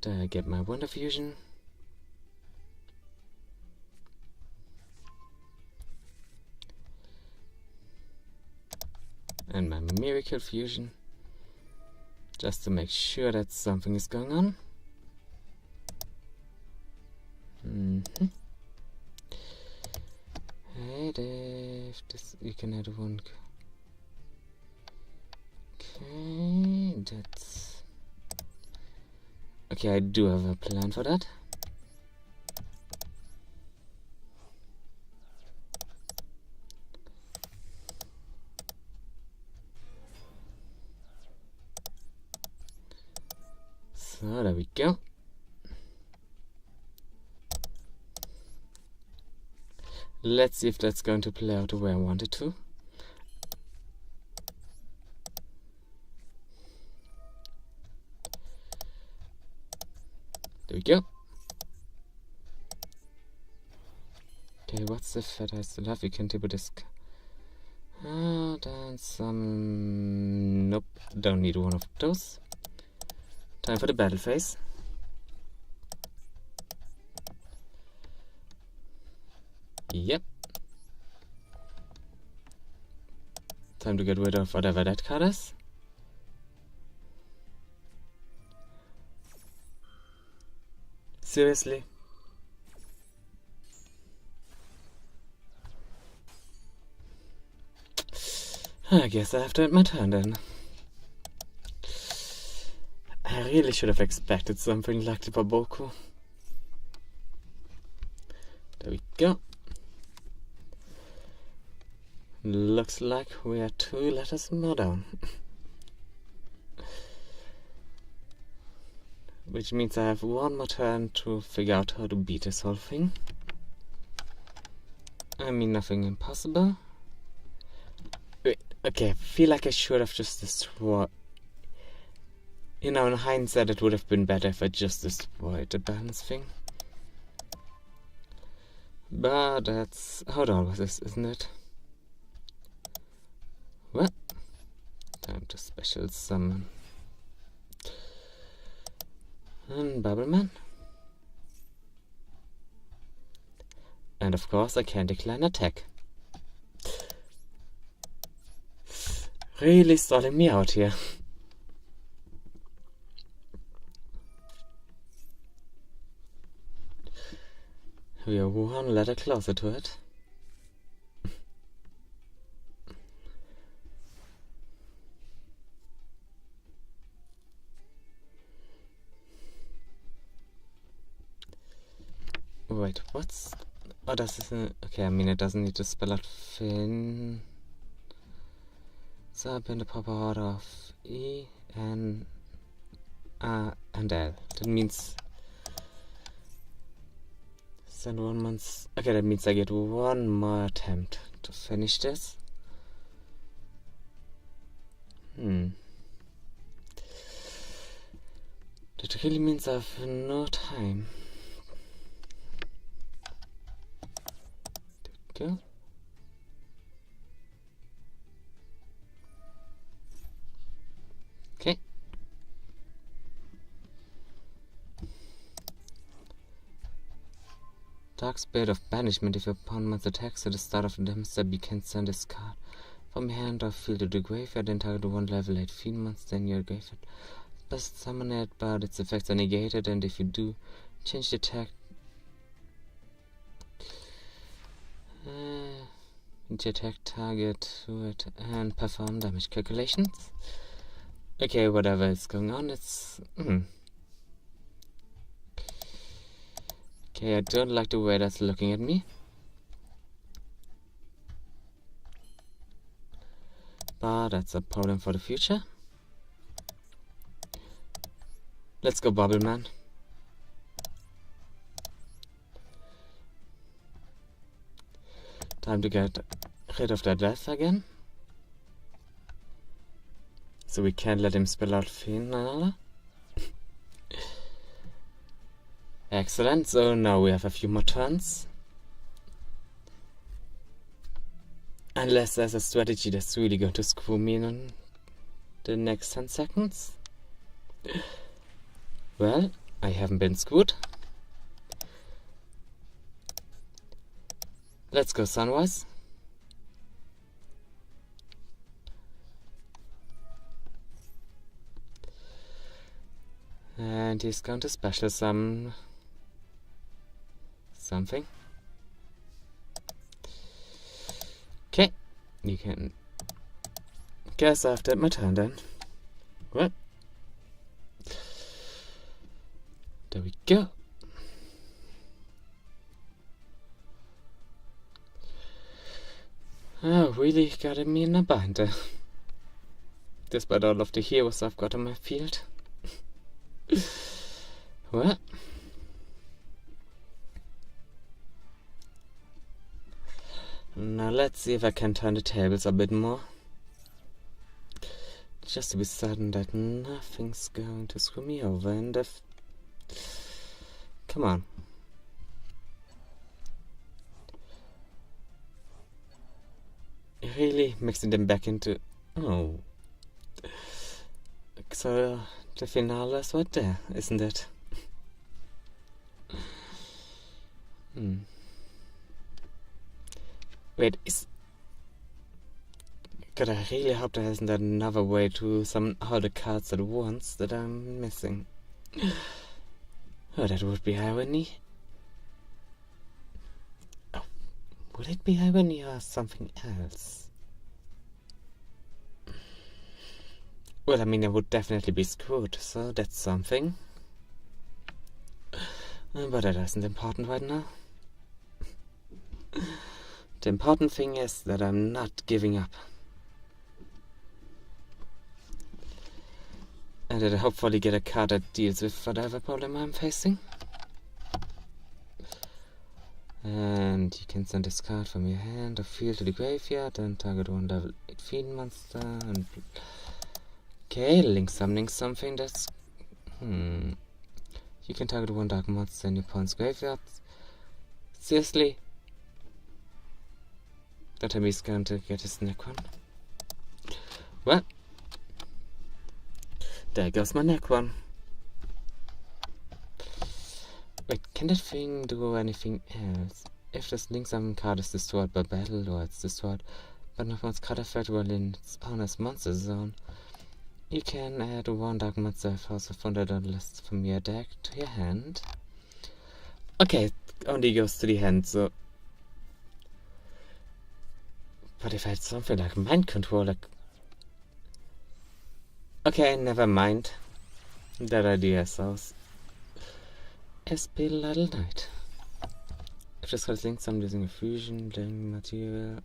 There I get my Wonder Fusion. And my Miracle Fusion, just to make sure that something is going on. Hey Dave, this you can add one. Okay, that's Okay, I do have a plan for that. So there we go. Let's see if that's going to play out the way I want it to. There we go. Okay, what's the fat I still have? We can table this. Then some... Nope, don't need one of those. Time for the battle phase. Yep. Time to get rid of whatever that card is. Seriously? I guess I have to end my turn then. I really should have expected something like the Baboku. There we go. Looks like we are 2 letters more down. Which means I have 1 more turn to figure out how to beat this whole thing. I mean, nothing impossible. Wait, okay, I feel like I should have just destroyed... You know, in hindsight, it would have been better if I just destroyed the balance thing. But that's how it always is, isn't it? Well, time to special summon. And Bubbleman. And of course, I can decline attack. Really stalling me out here. We are 1 letter closer to it. Wait, what's... Oh, does this... Okay, I mean, it doesn't need to spell out Finn. So I've been the proper order of E, N, A, and L. That means... Send 1 month... Okay, that means I get 1 more attempt to finish this. That really means I have no time. There we go. Okay. Dark Spirit of Banishment. If your opponent attacks at the start of the damage step, you can send this card from your hand or field to the graveyard and target 1 level 8 fiend monster in your graveyard. Best summon it, but its effects are negated, and if you do, change the attack into attack target to it and perform damage calculations. Okay, whatever is going on, it's... Okay, I don't like the way that's looking at me. But that's a problem for the future. Let's go, Bubbleman. Time to get rid of that death again. So we can't let him spell out Fiend another. Excellent, so now we have a few more turns. Unless there's a strategy that's really going to screw me in the next 10 seconds. Well, I haven't been screwed. Let's go Sunrise. And he's going to special summon something. Okay, you can guess I've done my turn then. What? go. Oh, really got me in a binder. Despite all of the heroes I've got on my field. Well. Now let's see if I can turn the tables a bit more. Just to be certain that nothing's going to screw me over, and if... Come on. Really mixing them back into... Oh. So, the finale is right there, isn't it? Wait, God, I really hope there isn't another way to summon all the cards at once that I'm missing. Oh, that would be irony. Oh, would it be irony or something else? Well, I mean, I would definitely be screwed, so that's something. But that isn't important right now. The important thing is that I'm not giving up. And that I hopefully get a card that deals with whatever problem I'm facing. And you can send this card from your hand or field to the graveyard and target one level 8 fiend monster. And okay, link summoning something that's... You can target one dark monster in your opponent's graveyard. Seriously? That time he's going to get his Necron. Well, there goes my Necron. Wait, can that thing do anything else? If this link summon card is destroyed by battle, or it's destroyed but not one's card effect while in its opponent's monster zone, you can add one dark monster house of Thunder list from your deck to your hand. Okay, it only goes to the hand, so... But if I had something like mind control, like... Okay, never mind. That idea sounds... SP Little Knight. If this card is linked, I'm using a fusion, bling material.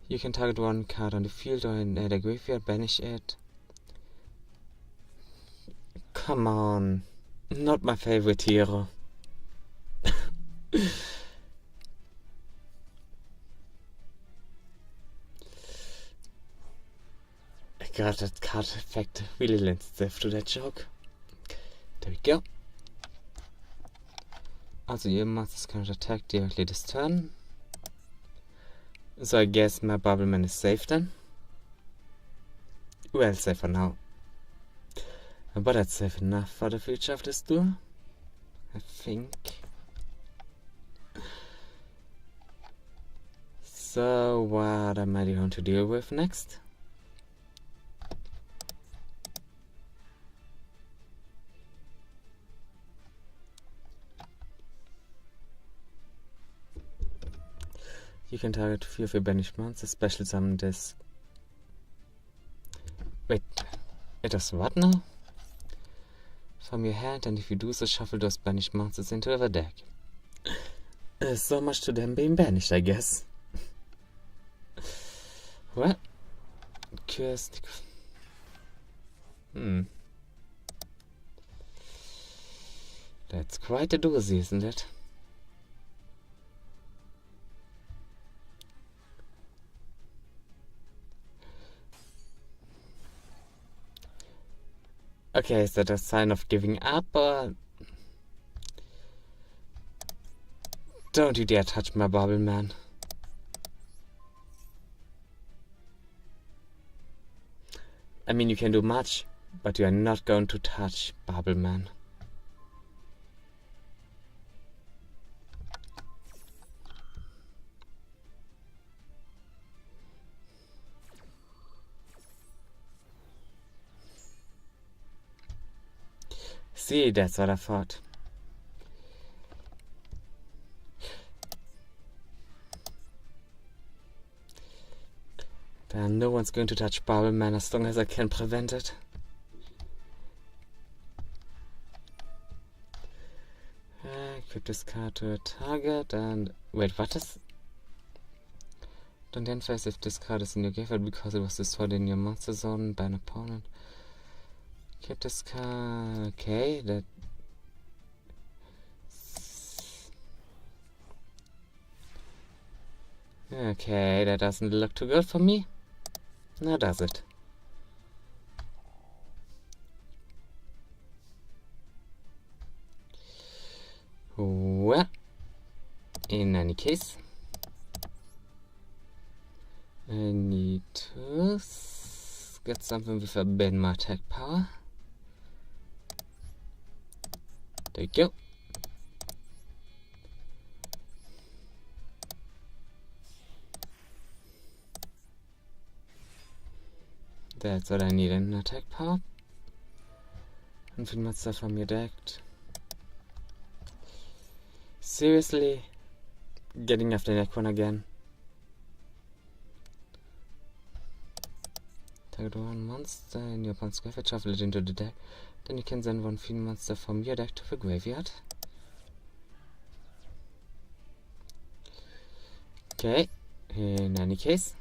You can target one card on the field or in the graveyard, banish it. Come on. Not my favorite hero. God, that card effect really lends itself to that joke. There we go. Also, your monsters can't attack directly this turn. So I guess my Bubble Man is safe then. Well, safe for now. But that's safe enough for the future of this duel, I think. So what am I going to deal with next? You can target a few of your banished monsters, special summon this. Wait, it does what now? From your hand, and if you do so, shuffle those banished monsters into the deck. So much to them being banished, I guess. Well, cursed. That's quite a doozy, isn't it? Okay, is that a sign of giving up, or... Don't you dare touch my Bubble Man. I mean, you can do much, but you are not going to touch Bubble Man. See, that's what I thought. Then no one's going to touch Bubble Man as long as I can prevent it. Equip this card to a target and... Wait, what is... Don't end phase if this card is in your graveyard because it was destroyed in your monster zone by an opponent. Keep this card... Okay, that... Okay, that doesn't look too good for me. Now does it? Well, in any case, I need to get something with a bit more attack power. There you go. That's what I need, an attack power. And find monster from your deck. Seriously? Getting after that one again. Target one monster in your opponent's graveyard, shuffle it into the deck. Then you can send one fiend monster from your deck to the graveyard. Okay, in any case.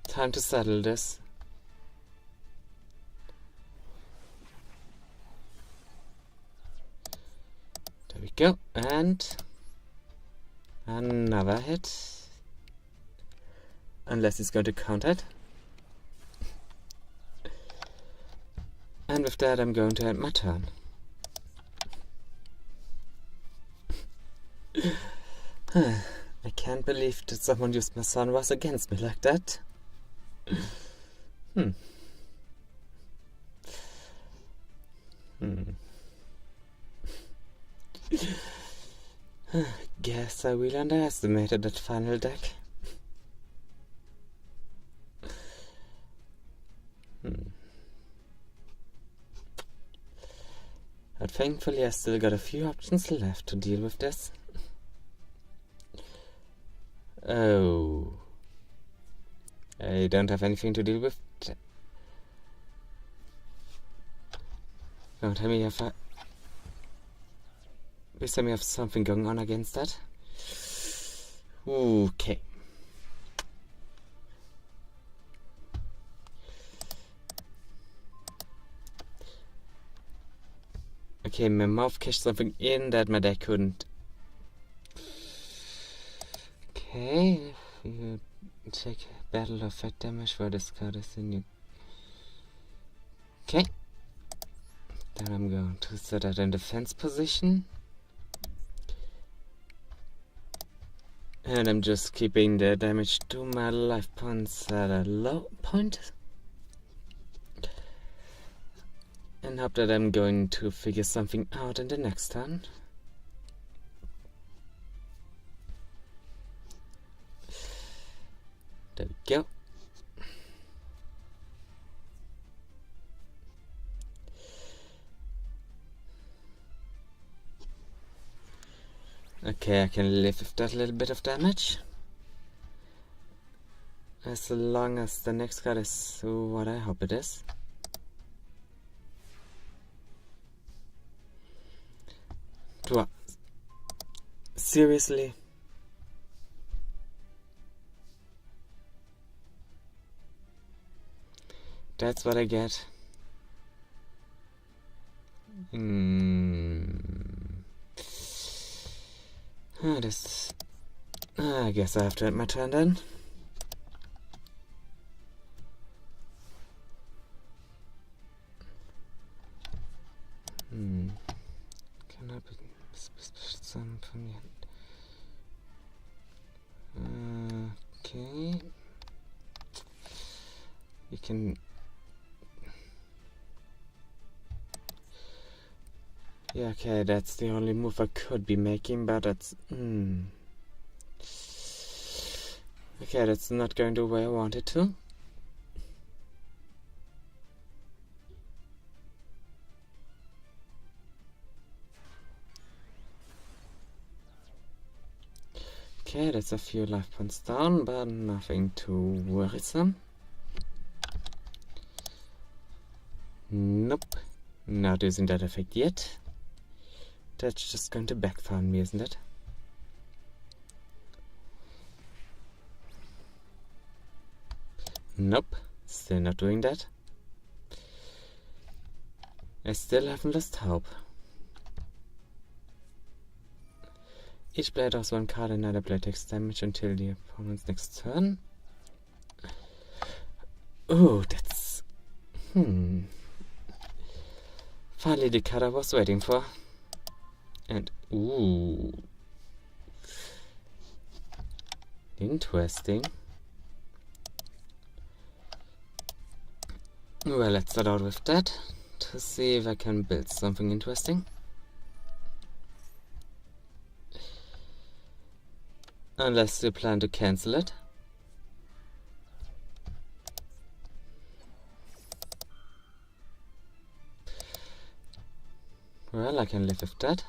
Time to settle this. There we go, and another hit. Unless he's going to count it. And with that I'm going to end my turn. I can't believe that someone used my Sunrise against me like that. Guess I really underestimated that final deck. But thankfully I still got a few options left to deal with this. Oh. I don't have anything to deal with. Don't tell me you have please tell me you have something going on against that. Okay. Okay, my mouth cashed something in that my deck couldn't. Okay, if you check battle effect damage where this card is in you. Okay. Then I'm going to set that in defense position. And I'm just keeping the damage to my life points at a low point. And hope that I'm going to figure something out in the next turn. There we go. Okay, I can live with that little bit of damage. As long as the next card is what I hope it is. Wow. Seriously? That's what I get. I guess I have to end my turn then. Can I be some from yet? Okay. You can. Yeah, okay, that's the only move I could be making, but that's... Okay, that's not going the way I want it to. Okay, that's a few life points down, but nothing too worrisome. Nope. Not using that effect yet. That's just going to backfire on me, isn't it? Nope, still not doing that. I still haven't lost hope. Each player draws one card and another player takes damage until the opponent's next turn. Oh, that's... Finally the card I was waiting for. And, ooh. Interesting. Well, let's start out with that, to see if I can build something interesting. Unless you plan to cancel it. Well, I can live with that.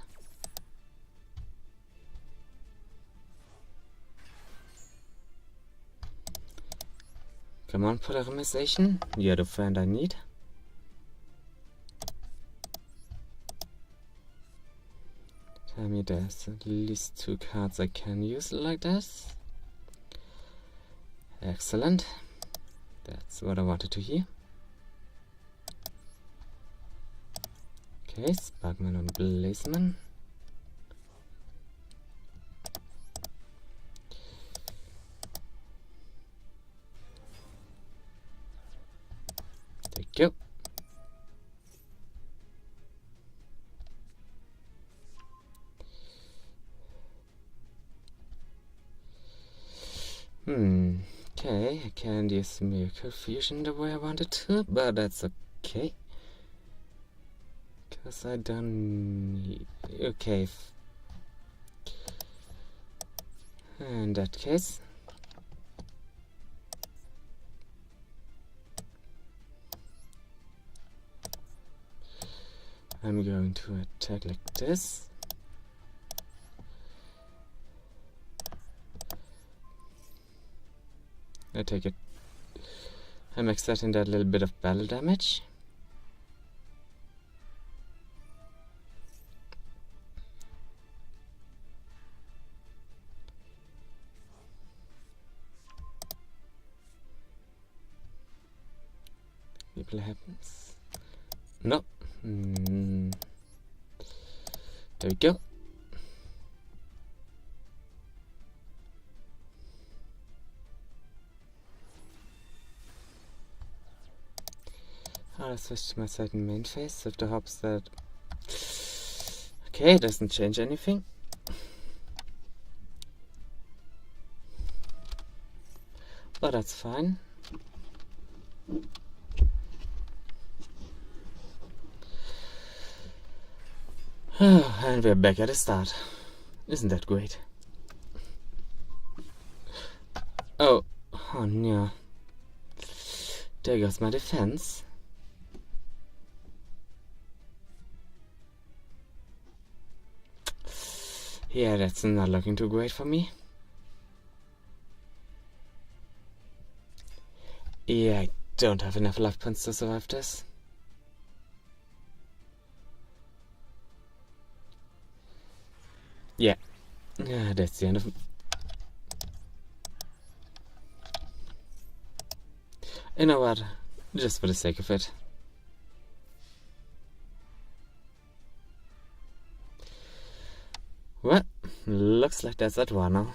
Come on, Polarization. You're the friend I need. Tell me there's at least 2 cards I can use like this. Excellent. That's what I wanted to hear. Okay, Sparkman on Blazeman. There you go. Okay, I can't use Miracle Fusion the way I wanted to, but that's okay. Because I don't need... Okay. In that case... I'm going to attack like this. I take it. I'm exerting that little bit of battle damage. People happens. No. There we go. I'll switch to my second main phase with the hopes that... Okay, it doesn't change anything. But that's fine. And we're back at the start. Isn't that great? Oh no. There goes my defense. Yeah, that's not looking too great for me. Yeah, I don't have enough life points to survive this. Yeah, that's the end of... You know what? Just for the sake of it. Well, looks like that's that one now.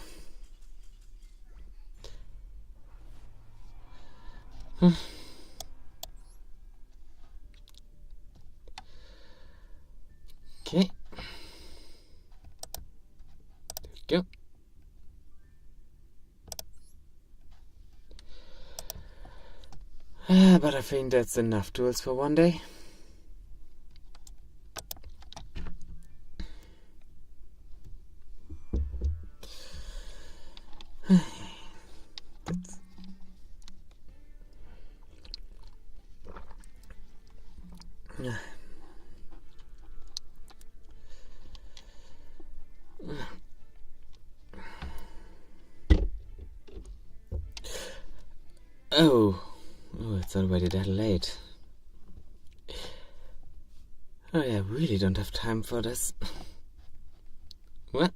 Okay. There we go. But I think that's enough duels for one day. Oh, it's already that late. Oh yeah, I really don't have time for this. What?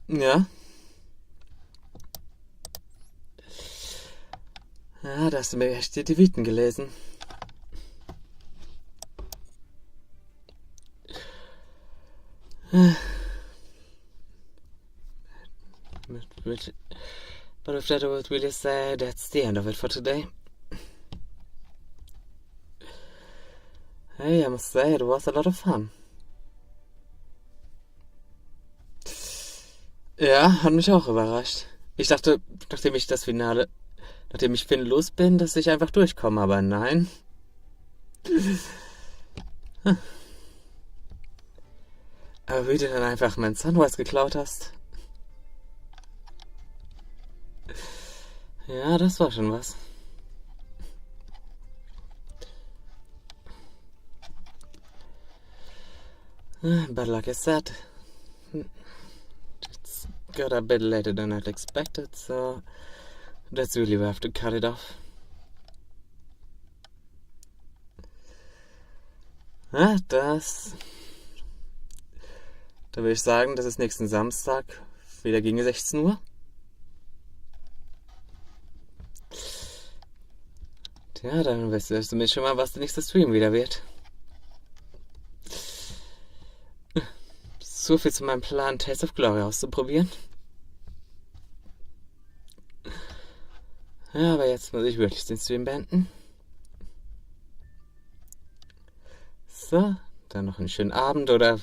Ja? Ja, da hast du mir echt die Viten gelesen. But if that would really say that's the end of it for today. Hey, I must say it was a lot of fun. Ja, hat mich auch überrascht. Ich dachte, nachdem ich Finn los bin, dass ich einfach durchkomme, aber nein. Aber wie du dann einfach mein Sunrise geklaut hast. Ja, das war schon was. But like I said, it's got a bit later than I'd expected, so that's really where I have to cut it off. Ja, da würde ich sagen, das ist nächsten Samstag wieder gegen 16 Uhr. Tja, dann weißt du zumindest schon mal, was der nächste Stream wieder wird. So viel zu meinem Plan, Taste of Glory auszuprobieren. Ja, aber jetzt muss ich wirklich den Stream beenden. So, dann noch einen schönen Abend oder